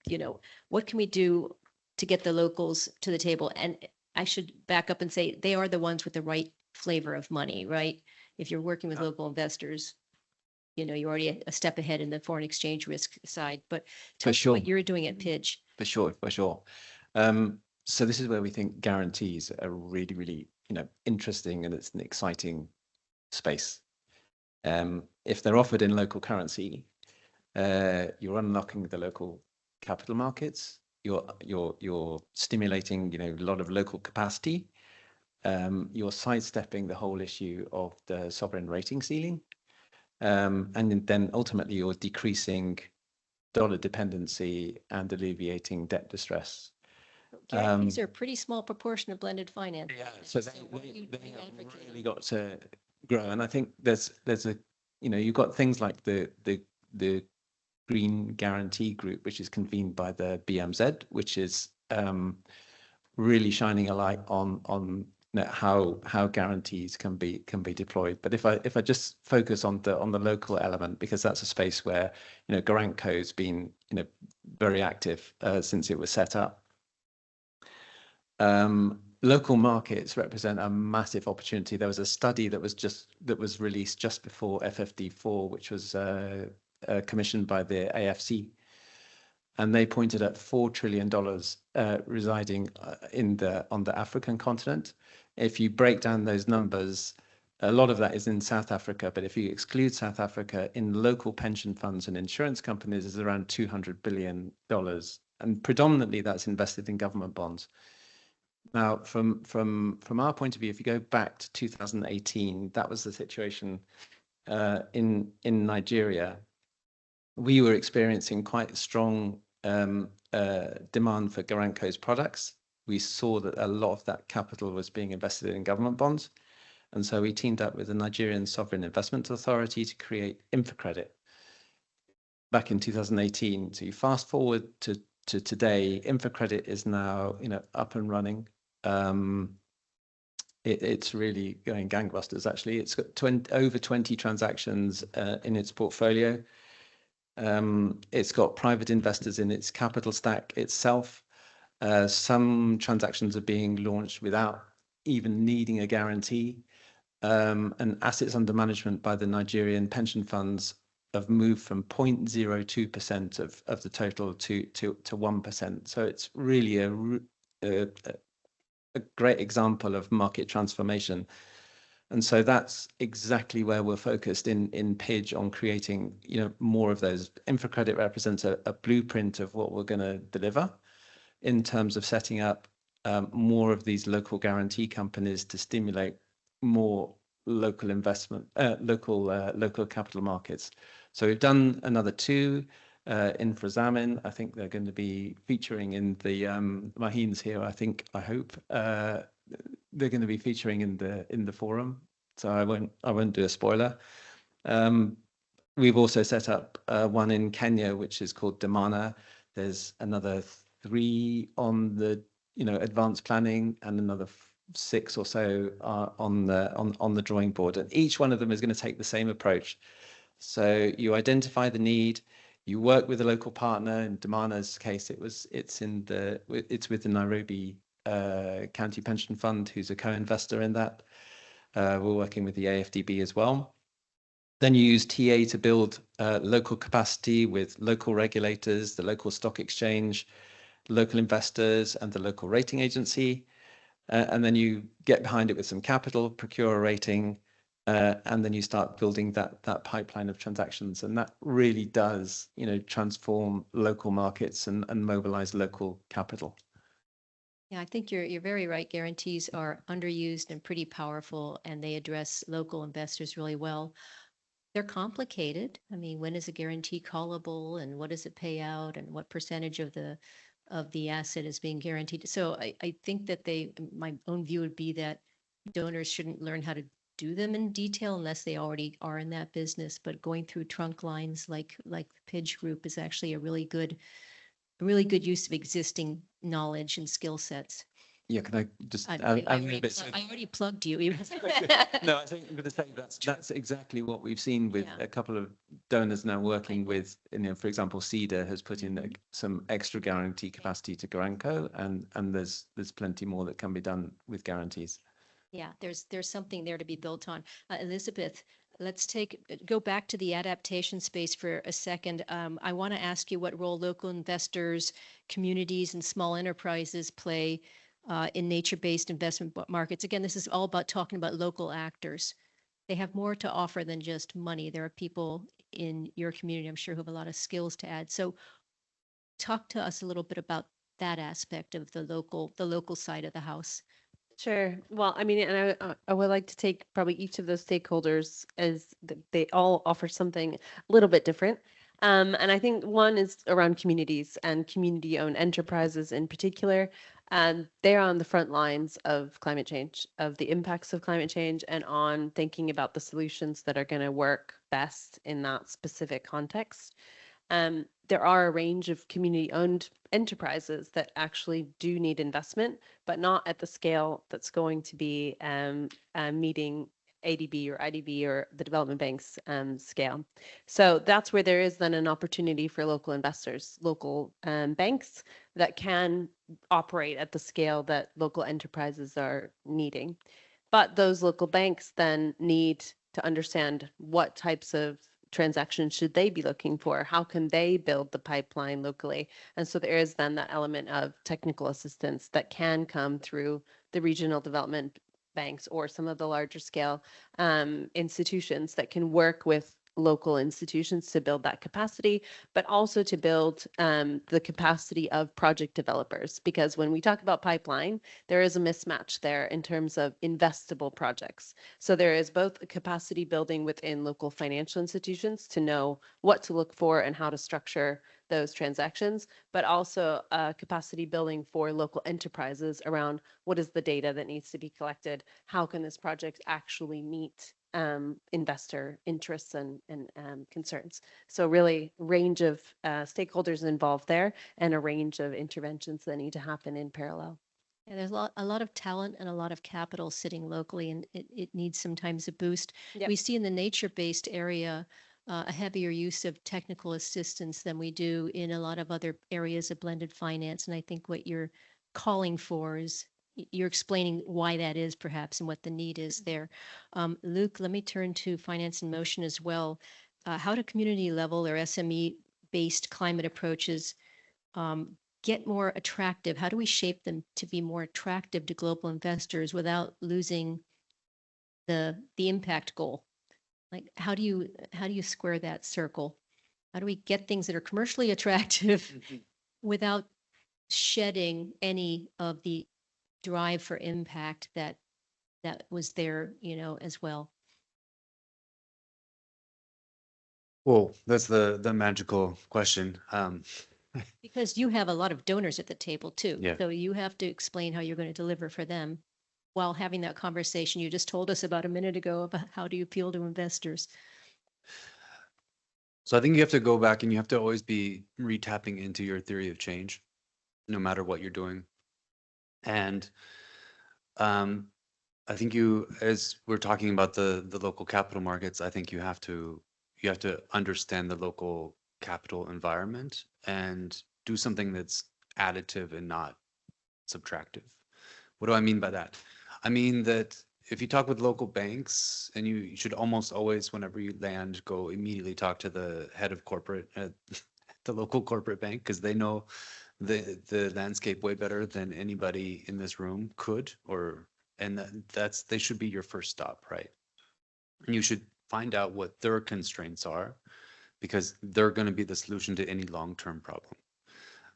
what can we do to get the locals to the table? And I should back up and say they are the ones with the right flavor of money, right? If you're working with local investors, you're already a step ahead in the foreign exchange risk side. But tell us what you're doing at Pidge. For sure. So this is where we think guarantees are really, really, interesting, and it's an exciting space. If they're offered in local currency, you're unlocking the local capital markets. You're stimulating, a lot of local capacity. You're sidestepping the whole issue of the sovereign rating ceiling. And then ultimately you're decreasing dollar dependency and alleviating debt distress. Guarantees are a pretty small proportion of blended finance. Yeah, so they have really got to grow. And I think there's a, you've got things like the Green Guarantee Group, which is convened by the BMZ, which is really shining a light on how guarantees can be deployed. But if I just focus on the local element, because that's a space where Garanco's been very active since it was set up. Local markets represent a massive opportunity. There was a study that was released just before FFD4, which was commissioned by the AFC, and they pointed at $4 trillion residing on the African continent. If you break down those numbers, a lot of that is in South Africa, but if you exclude South Africa, in local pension funds and insurance companies is around $200 billion, and predominantly that's invested in government bonds. Now, from our point of view, if you go back to 2018, that was the situation in Nigeria. We were experiencing quite strong demand for Garanco's products. We saw that a lot of that capital was being invested in government bonds. And so we teamed up with the Nigerian Sovereign Investment Authority to create InfraCredit back in 2018. So you fast forward to today, InfraCredit is now up and running. It's really going gangbusters, actually. It's got over 20 transactions in its portfolio. It's got private investors in its capital stack itself. Some transactions are being launched without even needing a guarantee. And assets under management by the Nigerian pension funds have moved from 0.02% of the total to 1%. So it's really a great example of market transformation. And so that's exactly where we're focused in Pidge, on creating more of those. InfraCredit represents a blueprint of what we're going to deliver in terms of setting up more of these local guarantee companies to stimulate more local investment, local capital markets. So we've done another two. InfraZamin, I think they're going to be featuring in the Maheen's here. I hope they're going to be featuring in the forum. So I won't do a spoiler. We've also set up one in Kenya, which is called Damana. There's another 3 on the advanced planning, and another 6 or so are on the drawing board. And each one of them is going to take the same approach. So you identify the need, you work with a local partner. In Damana's case, it's with the Nairobi County Pension Fund, who's a co-investor in that. We're working with the AFDB as well. Then you use TA to build local capacity with local regulators, the local stock exchange, local investors, and the local rating agency. And then you get behind it with some capital, procure a rating, and then you start building that pipeline of transactions. And that really does, transform local markets and mobilize local capital. Yeah, I think you're very right. Guarantees are underused and pretty powerful, and they address local investors really well. They're complicated. I mean, when is a guarantee callable, and what does it pay out, and what percentage of the asset is being guaranteed? So I think that my own view would be that donors shouldn't learn how to do them in detail unless they already are in that business. But going through trunk lines like the Pidge Group is actually a really good use of existing knowledge and skill sets. Yeah, can I just I add a already bit? I already plugged you. No, I think I'm going to say that's exactly what we've seen with Yeah. a couple of donors now working with, for example, CEDA has put in some extra guarantee capacity to Garanco, and there's plenty more that can be done with guarantees. Yeah, there's something there to be built on. Elizabeth, let's go back to the adaptation space for a second. I want to ask you what role local investors, communities, and small enterprises play in nature-based investment markets. Again, this is all about talking about local actors. They have more to offer than just money. There are people in your community, I'm sure, who have a lot of skills to add. So talk to us a little bit about that aspect of the local side of the house. Sure. Well, I mean, and I would like to take probably each of those stakeholders as they all offer something a little bit different. And I think one is around communities and community-owned enterprises in particular. And they're on the front lines of climate change, of the impacts of climate change, and on thinking about the solutions that are going to work best in that specific context. There are a range of community-owned enterprises that actually do need investment, but not at the scale that's going to be meeting ADB or IDB or the development bank's scale. So that's where there is then an opportunity for local investors, local banks that can operate at the scale that local enterprises are needing. But those local banks then need to understand what types of transactions should they be looking for? How can they build the pipeline locally? And so there is then that element of technical assistance that can come through the regional development banks or some of the larger scale institutions that can work with local institutions to build that capacity, but also to build the capacity of project developers. Because when we talk about pipeline, there is a mismatch there in terms of investable projects. So there is both a capacity building within local financial institutions to know what to look for and how to structure those transactions, but also capacity building for local enterprises around what is the data that needs to be collected, how can this project actually meet investor interests and concerns. So really range of stakeholders involved there and a range of interventions that need to happen in parallel. Yeah, there's a lot of talent and a lot of capital sitting locally, and it needs sometimes a boost. Yep. We see in the nature-based area a heavier use of technical assistance than we do in a lot of other areas of blended finance. And I think what you're calling for is you're explaining why that is perhaps and what the need is there. Luke, let me turn to finance in motion as well. How do community level or SME-based climate approaches get more attractive? How do we shape them to be more attractive to global investors without losing the impact goal? Like, how do you square that circle? How do we get things that are commercially attractive without shedding any of the drive for impact that was there, as well? Well, that's the magical question. Because you have a lot of donors at the table too. Yeah. So you have to explain how you're going to deliver for them while having that conversation you just told us about a minute ago about how do you appeal to investors. So I think you have to go back and you have to always be retapping into your theory of change, no matter what you're doing. And I think you, as we're talking about the local capital markets, I think you have to understand the local capital environment and do something that's additive and not subtractive. What do I mean by that? I mean that if you talk with local banks, and you should almost always, whenever you land, go immediately talk to the head of corporate at the local corporate bank, because they know the landscape way better than anybody in this room could, and that's they should be your first stop, right? And you should find out what their constraints are, because they're going to be the solution to any long-term problem.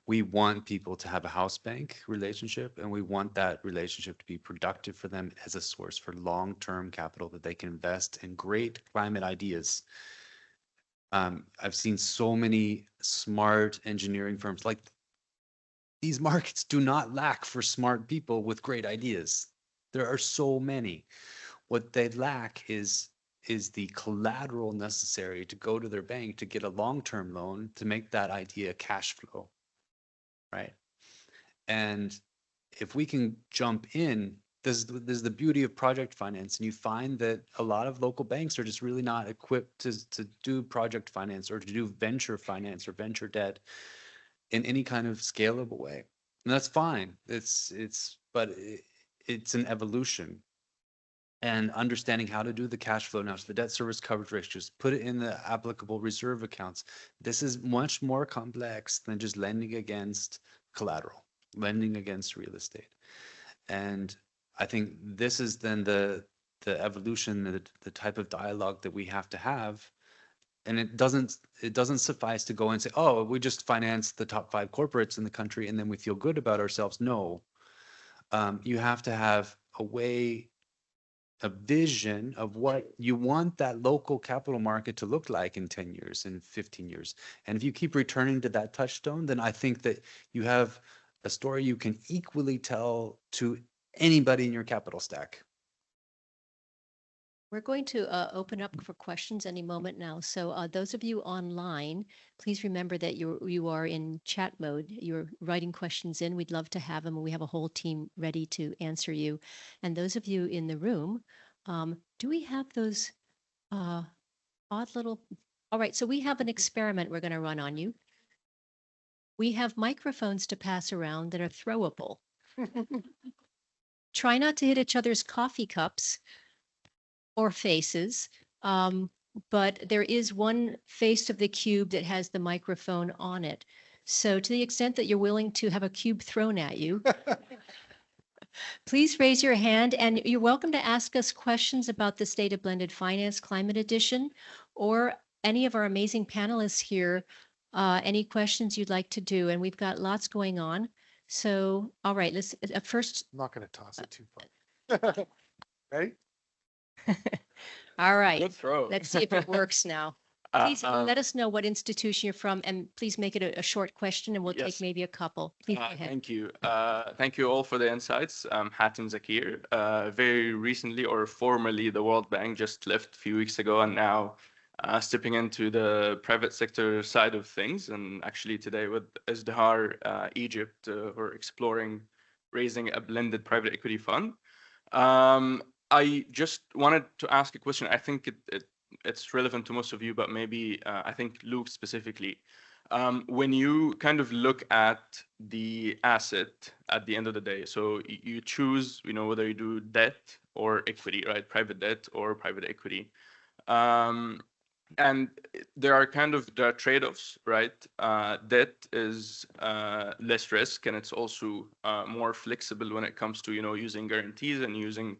We want people to have a house bank relationship, and we want that relationship to be productive for them as a source for long-term capital that they can invest in great climate ideas. I've seen so many smart engineering firms. Like, these markets do not lack for smart people with great ideas. There are so many. What they lack is the collateral necessary to go to their bank to get a long-term loan to make that idea cash flow, right? And if we can jump in, this is the beauty of project finance. And you find that a lot of local banks are just really not equipped to do project finance or to do venture finance or venture debt in any kind of scalable way. And that's fine. But it's an evolution. And understanding how to do the cash flow now, so the debt service coverage ratios, put it in the applicable reserve accounts. This is much more complex than just lending against collateral, lending against real estate. And I think this is then the evolution, the type of dialogue that we have to have. And it doesn't suffice to go and say, oh, we just finance the top 5 corporates in the country and then we feel good about ourselves. No, you have to have a way, a vision of what you want that local capital market to look like in 10 years, in 15 years. And if you keep returning to that touchstone, then I think that you have a story you can equally tell to anybody in your capital stack. We're going to open up for questions any moment now. So those of you online, please remember that you are in chat mode. You're writing questions in. We'd love to have them. We have a whole team ready to answer you. And those of you in the room, do we have those odd little? All right, so we have an experiment we're going to run on you. We have microphones to pass around that are throwable. Try not to hit each other's coffee cups or faces, but there is one face of the cube that has the microphone on it. So to the extent that you're willing to have a cube thrown at you, please raise your hand, and you're welcome to ask us questions about the State of Blended Finance Climate Edition, or any of our amazing panelists here, any questions you'd like to do. And we've got lots going on. So, all right, let's first. I'm not going to toss it too far. Ready? All right. Good throw. Let's see if it works now. Please let us know what institution you're from, and please make it a short question, and we'll take Yes. maybe a couple. Please go ahead. Thank you. Thank you all for the insights. Hatem Zakir. Very recently, or formerly, the World Bank just left a few weeks ago, and now stepping into the private sector side of things. And actually today with Izdihar Egypt, we're exploring raising a blended private equity fund. I just wanted to ask a question. I think it's relevant to most of you, but maybe I think Luke specifically. When you kind of look at the asset at the end of the day, so you choose, whether you do debt or equity, right? Private debt or private equity. And there are kind of the trade-offs, right? Debt is less risk, and it's also more flexible when it comes to, using guarantees and using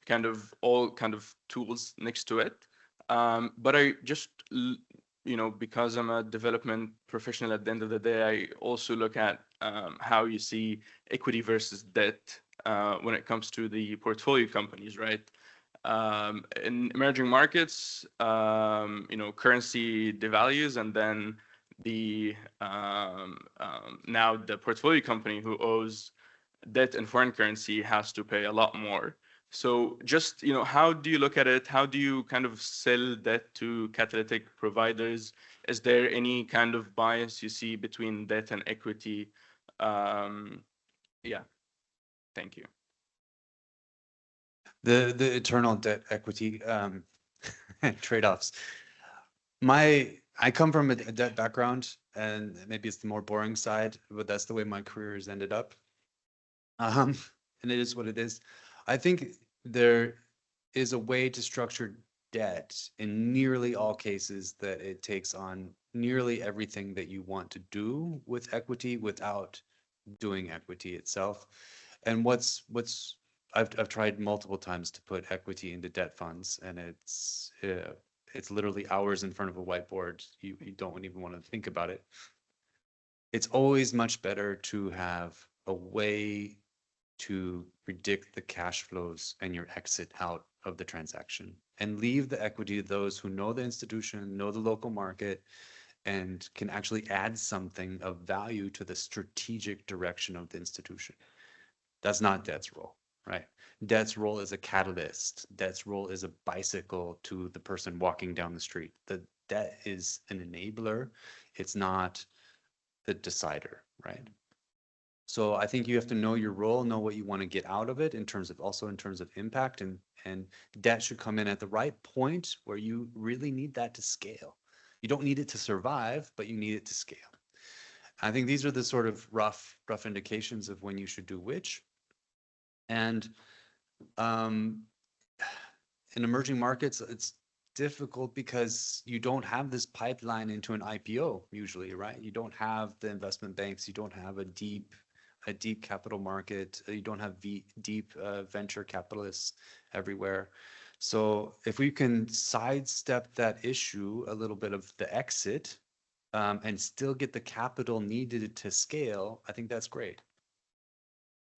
kind of all kind of tools next to it. But I just, because I'm a development professional at the end of the day, I also look at how you see equity versus debt when it comes to the portfolio companies, right? In emerging markets, currency devalues, and then now the portfolio company who owes debt in foreign currency has to pay a lot more. So just, how do you look at it? How do you kind of sell debt to catalytic providers? Is there any kind of bias you see between debt and equity? Yeah. Thank you. The eternal debt equity trade-offs. I come from a debt background, and maybe it's the more boring side, but that's the way my career has ended up. And it is what it is. I think there is a way to structure debt in nearly all cases that it takes on nearly everything that you want to do with equity without doing equity itself. And I've tried multiple times to put equity into debt funds, and it's literally hours in front of a whiteboard. You don't even want to think about it. It's always much better to have a way to predict the cash flows and your exit out of the transaction, and leave the equity to those who know the institution, know the local market, and can actually add something of value to the strategic direction of the institution. That's not debt's role, right? Debt's role is a catalyst. Debt's role is a bicycle to the person walking down the street. The debt is an enabler. It's not the decider, right? So I think you have to know your role, know what you want to get out of it in terms of impact, and debt should come in at the right point where you really need that to scale. You don't need it to survive, but you need it to scale. I think these are the sort of rough indications of when you should do which. And in emerging markets, it's difficult because you don't have this pipeline into an IPO usually, right? You don't have the investment banks, you don't have a deep capital market, you don't have deep venture capitalists everywhere. So if we can sidestep that issue a little bit of the exit, and still get the capital needed to scale, I think that's great.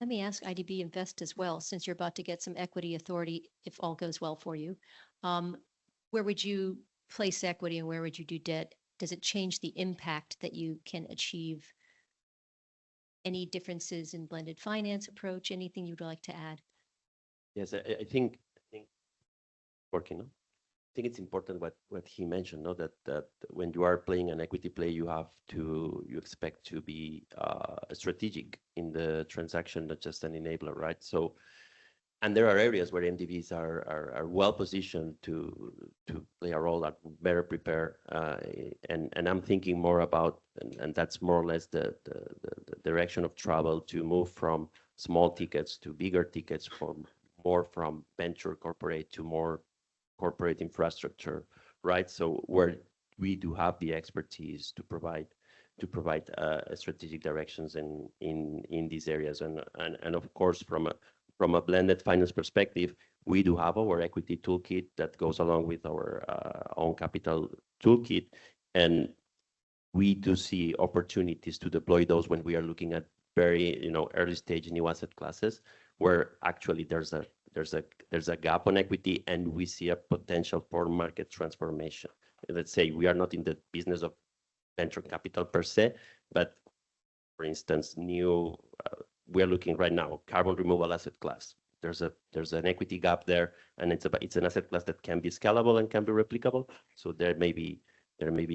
Let me ask IDB Invest as well, since you're about to get some equity authority, if all goes well for you. Where would you place equity and where would you do debt? Does it change the impact that you can achieve? Any differences in blended finance approach? Anything you'd like to add? Yes, I think working. No? I think it's important what he mentioned. No, that when you are playing an equity play, you expect to be strategic in the transaction, not just an enabler, right? So, and there are areas where MDBs are well positioned to play a role, that better prepare. And I'm thinking more about, and that's more or less the direction of travel, to move from small tickets to bigger tickets, more from venture corporate to more corporate infrastructure, right? So where we do have the expertise to provide strategic directions in these areas, and of course from a blended finance perspective, we do have our equity toolkit that goes along with our own capital toolkit, and we do see opportunities to deploy those when we are looking at very early stage new asset classes, where actually there's a gap on equity, and we see a potential for market transformation. Let's say we are not in the business of venture capital per se, but for instance, we are looking right now carbon removal asset class. There's an equity gap there, and it's an asset class that can be scalable and can be replicable. So there may be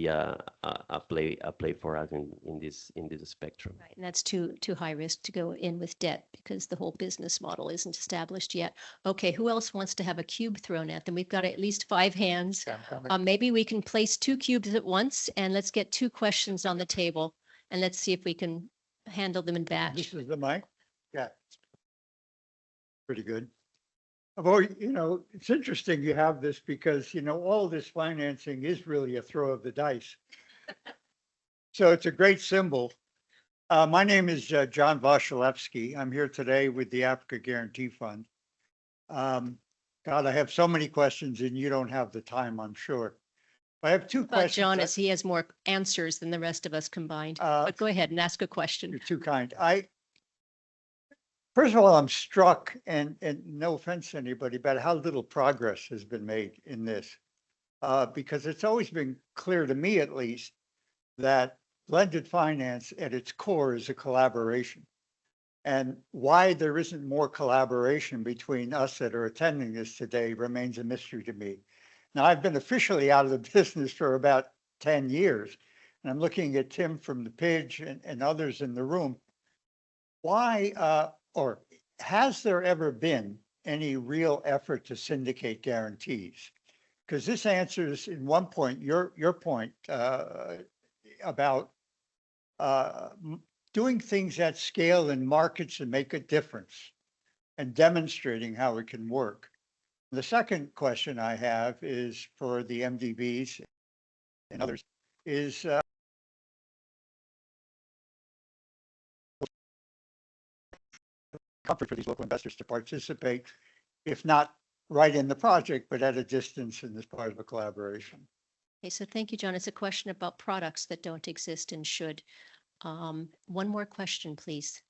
a play for us in this spectrum. Right, and that's too high risk to go in with debt because the whole business model isn't established yet. Okay, who else wants to have a cube thrown at them? We've got at least 5 hands. Maybe we can place 2 cubes at once, and let's get 2 questions on the table, and let's see if we can handle them in batch. This is the mic? Yeah. Pretty good. Well, it's interesting you have this because, all this financing is really a throw of the dice. So it's a great symbol. My name is John Wasilewski. I'm here today with the Africa Guarantee Fund. God, I have so many questions and you don't have the time, I'm sure. I have 2 But questions. John, as he has more answers than the rest of us combined. But go ahead and ask a question. You're too kind. First of all, I'm struck, and no offense to anybody, but how little progress has been made in this. Because it's always been clear to me, at least, that blended finance at its core is a collaboration. And why there isn't more collaboration between us that are attending this today remains a mystery to me. Now, I've been officially out of the business for about 10 years, and I'm looking at Tim from the Pidge and others in the room. Why, or has there ever been any real effort to syndicate guarantees? Because this answers in one point, your point about doing things at scale in markets that make a difference and demonstrating how it can work. The second question I have is for the MDBs and others is comfort for these local investors to participate, if not right in the project, but at a distance in this part of a collaboration. Okay, so thank you, John. It's a question about products that don't exist and should. One more question, please.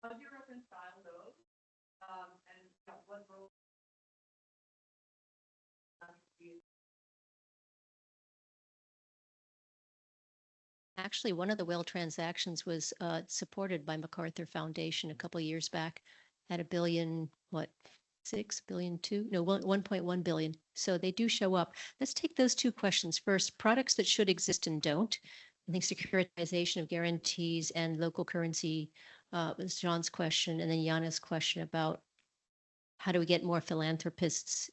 How do you reconcile those? And what role? Actually, one of the whale transactions was supported by MacArthur Foundation a couple of years back at $1 billion, what, 6 billion, 2? No, 1.1 billion. So they do show up. Let's take those two questions first. Products that should exist and don't. I think securitization of guarantees and local currency was John's question, and then Yana's question about how do we get more philanthropists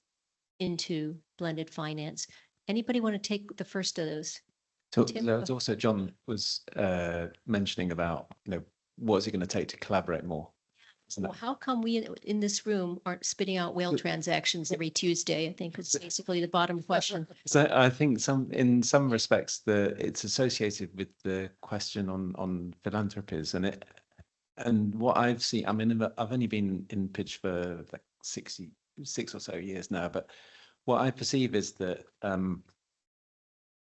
into blended finance. Anybody want to take the first of those? So Tim? there was also John was mentioning about, what is it going to take to collaborate more? Isn't Well, that- how come we in this room aren't spitting out whale transactions every Tuesday? I think is basically the bottom question. So I think in some respects, it's associated with the question on philanthropies and what I've seen. I mean, I've only been in pitch for like 66 or so years now, but what I perceive is that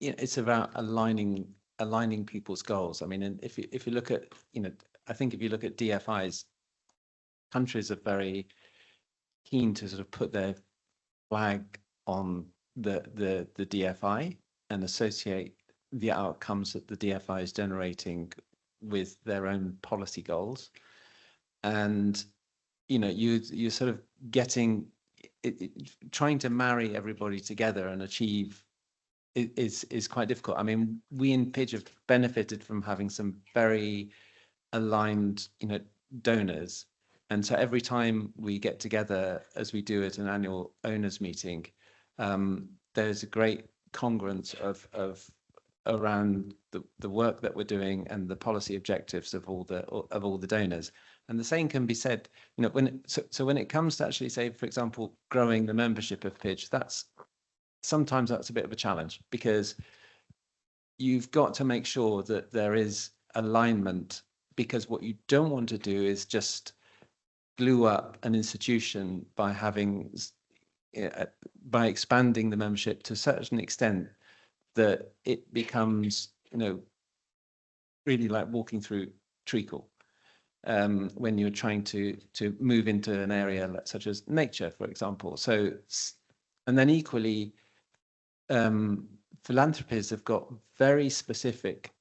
it's about aligning people's goals. I mean, and if you look at, I think if you look at DFIs, countries are very keen to sort of put their flag on the DFI and associate the outcomes that the DFI is generating with their own policy goals. And, you're sort of getting, trying to marry everybody together and achieve is quite difficult. I mean, we in Pidge have benefited from having some very aligned, donors. And so every time we get together, as we do at an annual owners meeting, there's a great congruence of around the work that we're doing and the policy objectives of all the donors. And the same can be said, when it comes to actually say, for example, growing the membership of Pidge, sometimes that's a bit of a challenge because you've got to make sure that there is alignment, because what you don't want to do is just glue up an institution by expanding the membership to such an extent that it becomes, really like walking through treacle. When you're trying to move into an area such as nature, for example. So, and then equally, philanthropies have got very specific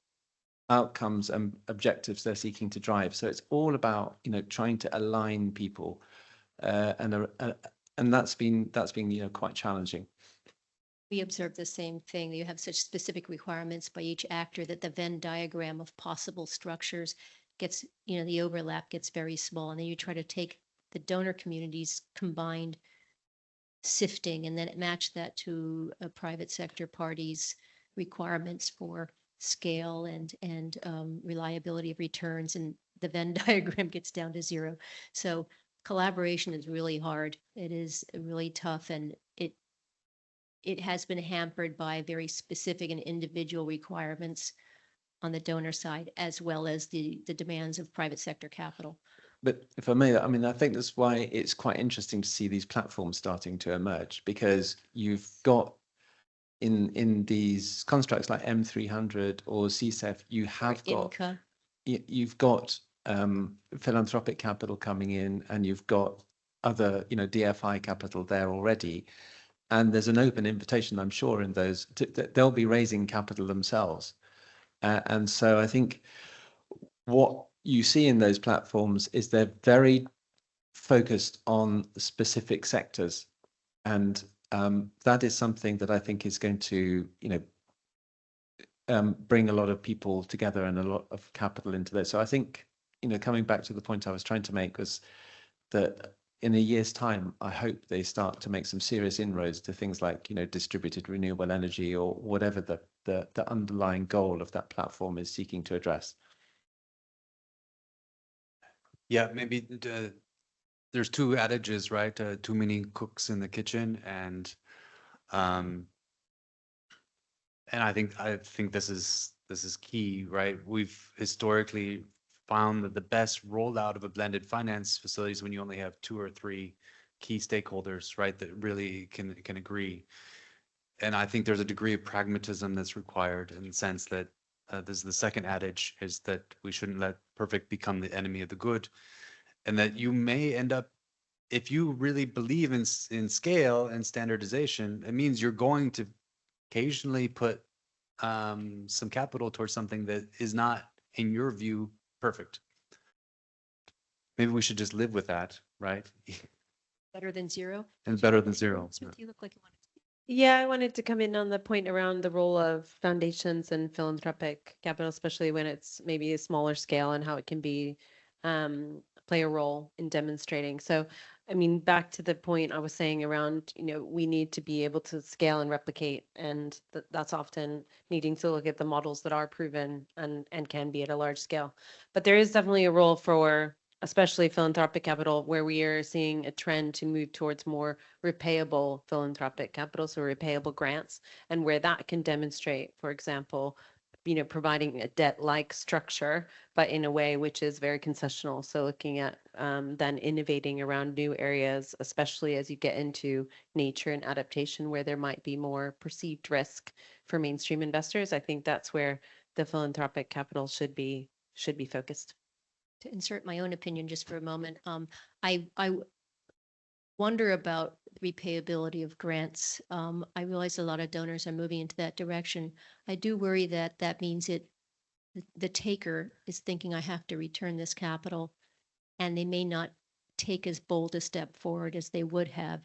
outcomes and objectives they're seeking to drive. So it's all about, trying to align people, and that's been quite challenging. We observe the same thing. You have such specific requirements by each actor that the Venn diagram of possible structures gets, the overlap gets very small. And then you try to take the donor community's combined sifting and then match that to a private sector party's requirements for scale and reliability of returns, and the Venn diagram gets down to zero. So collaboration is really hard. It is really tough, and it has been hampered by very specific and individual requirements on the donor side, as well as the demands of private sector capital. But if I may, I mean, I think that's why it's quite interesting to see these platforms starting to emerge, because you've got in these constructs like M300 or CSEF, you have got INCA. you've got philanthropic capital coming in, and you've got other, DFI capital there already. And there's an open invitation, I'm sure, in those, they'll be raising capital themselves. And so I think what you see in those platforms is they're very focused on specific sectors. And that is something that I think is going to, bring a lot of people together and a lot of capital into this. So I think, coming back to the point I was trying to make was that in a year's time, I hope they start to make some serious inroads to things like, distributed renewable energy or whatever the underlying goal of that platform is seeking to address. Yeah, maybe there's two adages, right? Too many cooks in the kitchen, and I think this is key, right? We've historically found that the best rollout of a blended finance facility is when you only have 2 or 3 key stakeholders, right, that really can agree. And I think there's a degree of pragmatism that's required, in the sense that this is the second adage, is that we shouldn't let perfect become the enemy of the good, and that you may end up, if you really believe in scale and standardization, it means you're going to occasionally put some capital towards something that is not, in your view, perfect. Maybe we should just live with that, right? Better than zero? And better than zero. Smith, you look like you wanted to. Yeah, I wanted to come in on the point around the role of foundations and philanthropic capital, especially when it's maybe a smaller scale, and how it can be play a role in demonstrating. So, I mean, back to the point I was saying around, we need to be able to scale and replicate, and that's often needing to look at the models that are proven and can be at a large scale. But there is definitely a role for, especially philanthropic capital, where we are seeing a trend to move towards more repayable philanthropic capital, so repayable grants, and where that can demonstrate, for example, providing a debt-like structure, but in a way which is very concessional. So looking at then innovating around new areas, especially as you get into nature and adaptation, where there might be more perceived risk for mainstream investors. I think that's where the philanthropic capital should be focused. To insert my own opinion just for a moment, I wonder about the repayability of grants. I realize a lot of donors are moving into that direction. I do worry that that means the taker is thinking, I have to return this capital, and they may not take as bold a step forward as they would have.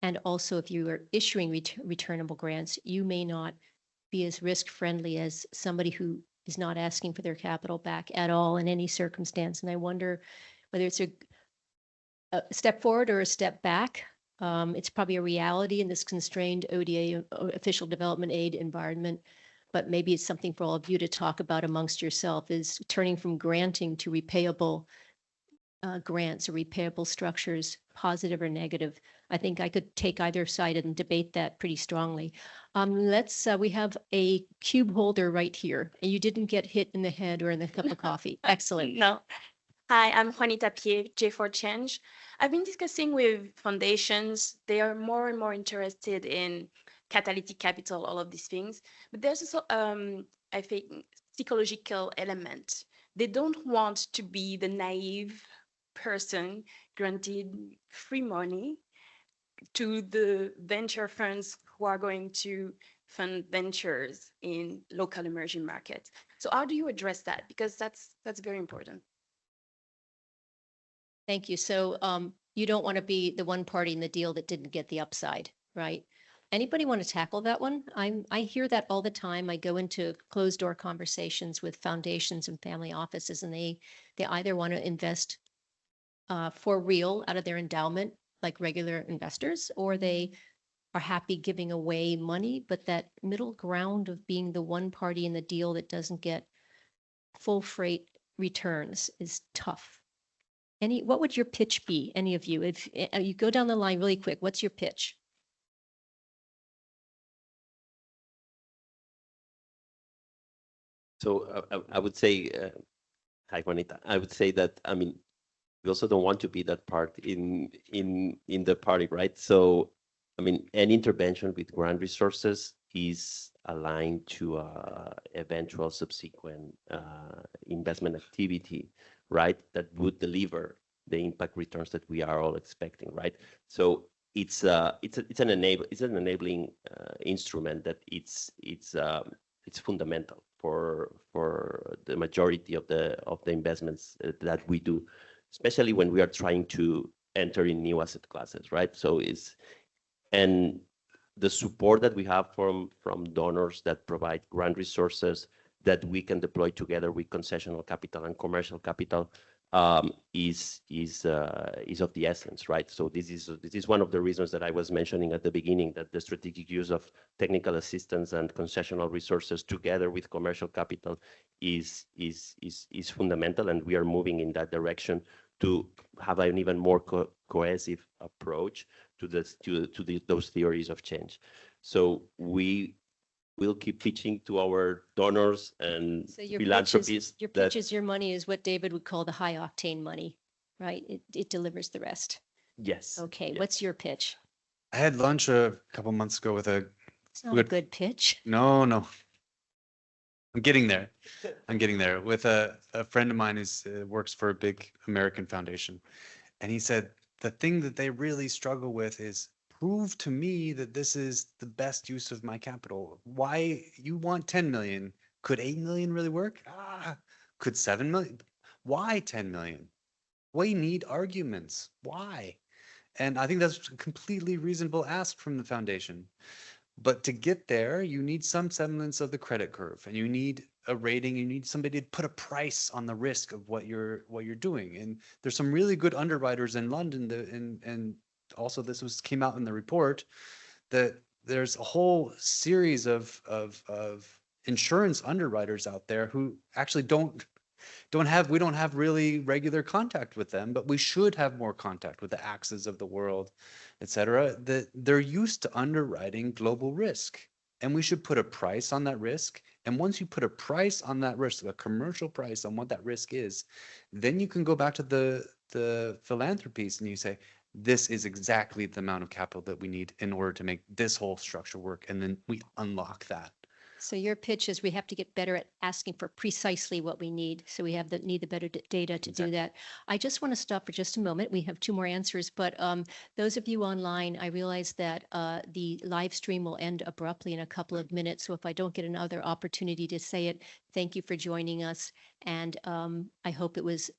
And also, if you are issuing returnable grants, you may not be as risk friendly as somebody who is not asking for their capital back at all in any circumstance. And I wonder whether it's a step forward or a step back. It's probably a reality in this constrained ODA, official development aid environment, but maybe it's something for all of you to talk about amongst yourself, is turning from granting to repayable grants or repayable structures, positive or negative. I think I could take either side and debate that pretty strongly. We have a cube holder right here, and you didn't get hit in the head or in the cup of coffee. Excellent. No. Hi, I'm Juanita Pie, J4 Change. I've been discussing with foundations. They are more and more interested in catalytic capital, all of these things. But there's also, I think, psychological element. They don't want to be the naive person granted free money to the venture funds who are going to fund ventures in local emerging markets. So how do you address that? Because that's very important. Thank you. So you don't want to be the one party in the deal that didn't get the upside, right? Anybody want to tackle that one? I hear that all the time. I go into closed door conversations with foundations and family offices, and they either want to invest for real out of their endowment, like regular investors, or they are happy giving away money, but that middle ground of being the one party in the deal that doesn't get full freight returns is tough. What would your pitch be, any of you? If you go down the line really quick, what's your pitch? So I would say, hi Juanita, I would say that, I mean, we also don't want to be that part in the party, right? So, I mean, any intervention with grant resources is aligned to eventual subsequent investment activity, right? That would deliver the impact returns that we are all expecting, right? So it's an enabling instrument that it's fundamental for the majority of the investments that we do, especially when we are trying to enter in new asset classes, right? So and the support that we have from donors that provide grant resources that we can deploy together with concessional capital and commercial capital is of the essence, right? So this is one of the reasons that I was mentioning at the beginning, that the strategic use of technical assistance and concessional resources together with commercial capital is fundamental, and we are moving in that direction to have an even more cohesive approach to those theories of change. So we will keep pitching to our donors and So your philanthropists. pitch is your money is what David would call the high octane money, right? It delivers the rest. Yes. Okay, yes. what's your pitch? I had lunch a couple months ago with a, It's not a good pitch. no, I'm getting there. I'm getting there with a friend of mine who's works for a big American foundation. And he said, the thing that they really struggle with is prove to me that this is the best use of my capital. Why you want 10 million? Could 8 million really work? Could 7 million? Why 10 million? We need arguments. Why? And I think that's a completely reasonable ask from the foundation. But to get there, you need some semblance of the credit curve, and you need a rating. You need somebody to put a price on the risk of what you're doing. And there's some really good underwriters in London, and also this came out in the report, that there's a whole series of insurance underwriters out there who actually we don't have really regular contact with them, but we should have more contact with the Axes of the world, et cetera, that they're used to underwriting global risk. And we should put a price on that risk. And once you put a price on that risk, a commercial price on what that risk is, then you can go back to the philanthropies and you say, this is exactly the amount of capital that we need in order to make this whole structure work. And then we unlock that. So your pitch is we have to get better at asking for precisely what we need. So we need the better data to do that. I just want to stop for just a moment. We have 2 more answers, but those of you online, I realize that the live stream will end abruptly in a couple of minutes. So if I don't get another opportunity to say it, thank you for joining us. And I hope it was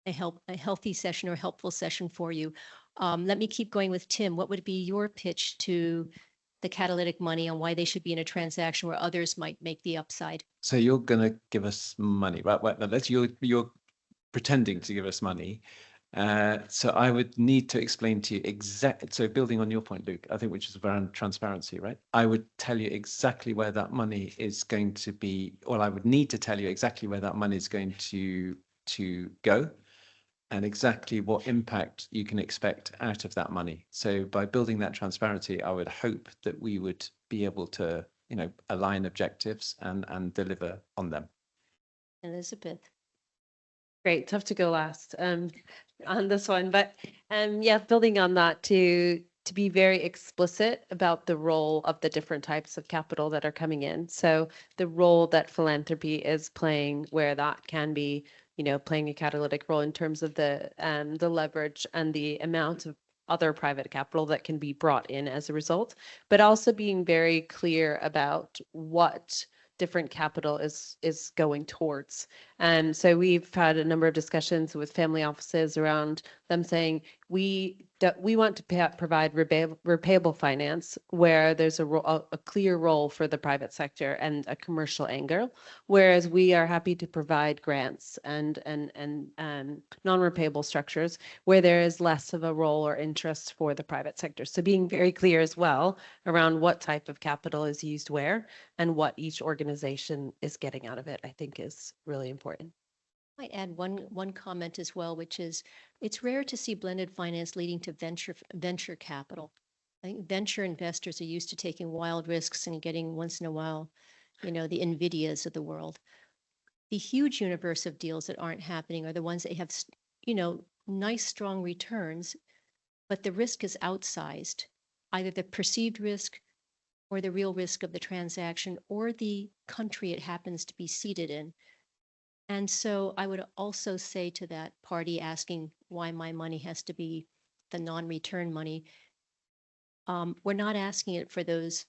a healthy session or helpful session for you. Let me keep going with Tim. What would be your pitch to the catalytic money on why they should be in a transaction where others might make the upside? So you're going to give us money, right? Well, you're pretending to give us money. So I would need to explain to you so building on your point, Luke, I think, which is around transparency, right? I would tell you exactly where that money is going to be, or I would need to tell you exactly where that money is going to go, and exactly what impact you can expect out of that money. So by building that transparency, I would hope that we would be able to, align objectives and deliver on them. Elizabeth. Great, tough to go last on this one, but yeah, building on that to be very explicit about the role of the different types of capital that are coming in. So the role that philanthropy is playing, where that can be, playing a catalytic role in terms of the leverage and the amount of other private capital that can be brought in as a result, but also being very clear about what different capital is going towards. And so we've had a number of discussions with family offices around them saying, we want to provide repayable finance where there's a clear role for the private sector and a commercial angle, whereas we are happy to provide grants and non-repayable structures where there is less of a role or interest for the private sector. So being very clear as well around what type of capital is used where and what each organization is getting out of it, I think is really important. I might add one comment as well, which is it's rare to see blended finance leading to venture capital. I think venture investors are used to taking wild risks and getting once in a while, the NVIDIAs of the world. The huge universe of deals that aren't happening are the ones that have, nice, strong returns, but the risk is outsized, either the perceived risk or the real risk of the transaction or the country it happens to be seated in. And so I would also say to that party asking why my money has to be the non-return money, we're not asking it for those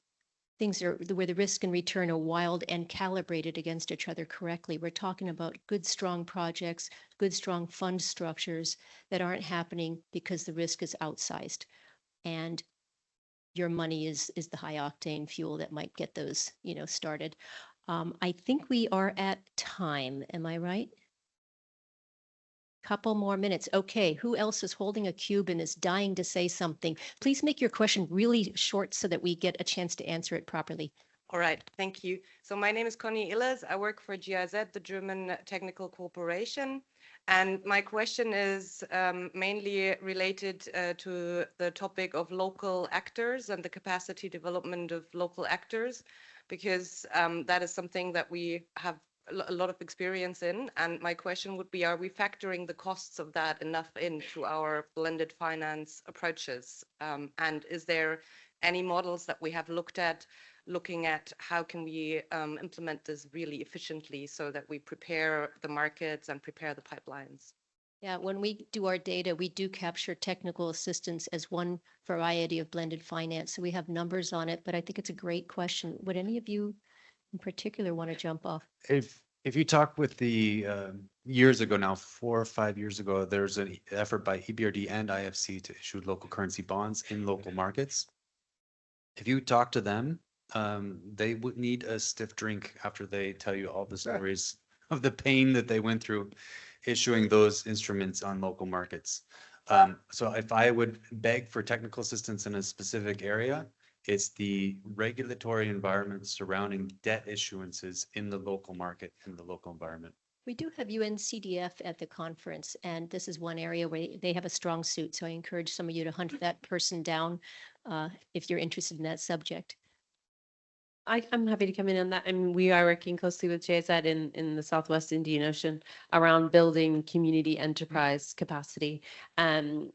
things where the risk and return are wild and calibrated against each other correctly. We're talking about good, strong projects, good, strong fund structures that aren't happening because the risk is outsized. And your money is the high octane fuel that might get those, started. I think we are at time. Am I right? Couple more minutes. Okay, who else is holding a cube and is dying to say something? Please make your question really short so that we get a chance to answer it properly. All right, thank you. So my name is Conny Illers. I work for GIZ, the German Technical Corporation. And my question is mainly related to the topic of local actors and the capacity development of local actors, because that is something that we have a lot of experience in. And my question would be, are we factoring the costs of that enough into our blended finance approaches? And is there any models that we have looked at looking at how can we implement this really efficiently so that we prepare the markets and prepare the pipelines? Yeah, when we do our data, we do capture technical assistance as one variety of blended finance. So we have numbers on it, but I think it's a great question. Would any of you in particular want to jump off? If you talk with the years ago now, 4 or 5 years ago, there's an effort by EBRD and IFC to issue local currency bonds in local markets. If you talk to them, they would need a stiff drink after they tell you all the stories of the pain that they went through issuing those instruments on local markets. So if I would beg for technical assistance in a specific area, it's the regulatory environment surrounding debt issuances in the local market, in the local environment. We do have UNCDF at the conference, and this is one area where they have a strong suit. So I encourage some of you to hunt that person down if you're interested in that subject. I'm happy to come in on that. I mean, we are working closely with GIZ in the Southwest Indian Ocean around building community enterprise capacity to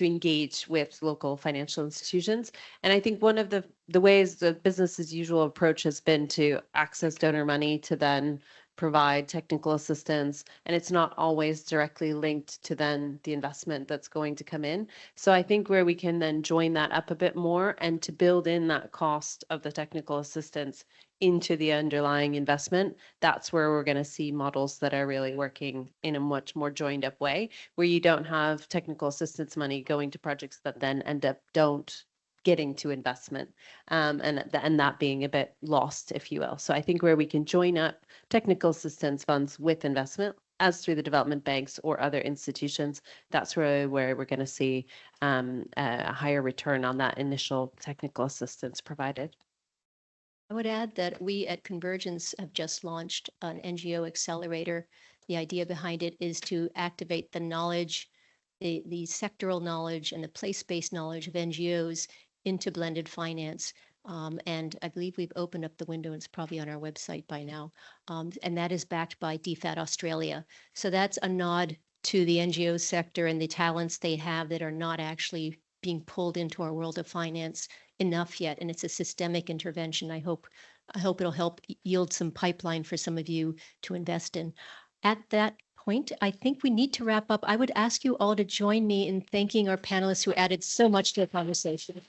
engage with local financial institutions. And I think one of the ways the business as usual approach has been to access donor money to then provide technical assistance, and it's not always directly linked to then the investment that's going to come in. So I think where we can then join that up a bit more and to build in that cost of the technical assistance into the underlying investment, that's where we're going to see models that are really working in a much more joined up way, where you don't have technical assistance money going to projects that then end up don't getting to investment and that being a bit lost, if you will. So I think where we can join up technical assistance funds with investment as through the development banks or other institutions, that's where we're going to see a higher return on that initial technical assistance provided. I would add that we at Convergence have just launched an NGO accelerator. The idea behind it is to activate the knowledge, the sectoral knowledge and the place-based knowledge of NGOs into blended finance. And I believe we've opened up the window, and it's probably on our website by now. And that is backed by DFAT Australia. So that's a nod to the NGO sector and the talents they have that are not actually being pulled into our world of finance enough yet. And it's a systemic intervention. I hope it'll help yield some pipeline for some of you to invest in. At that point, I think we need to wrap up. I would ask you all to join me in thanking our panelists who added so much to the conversation.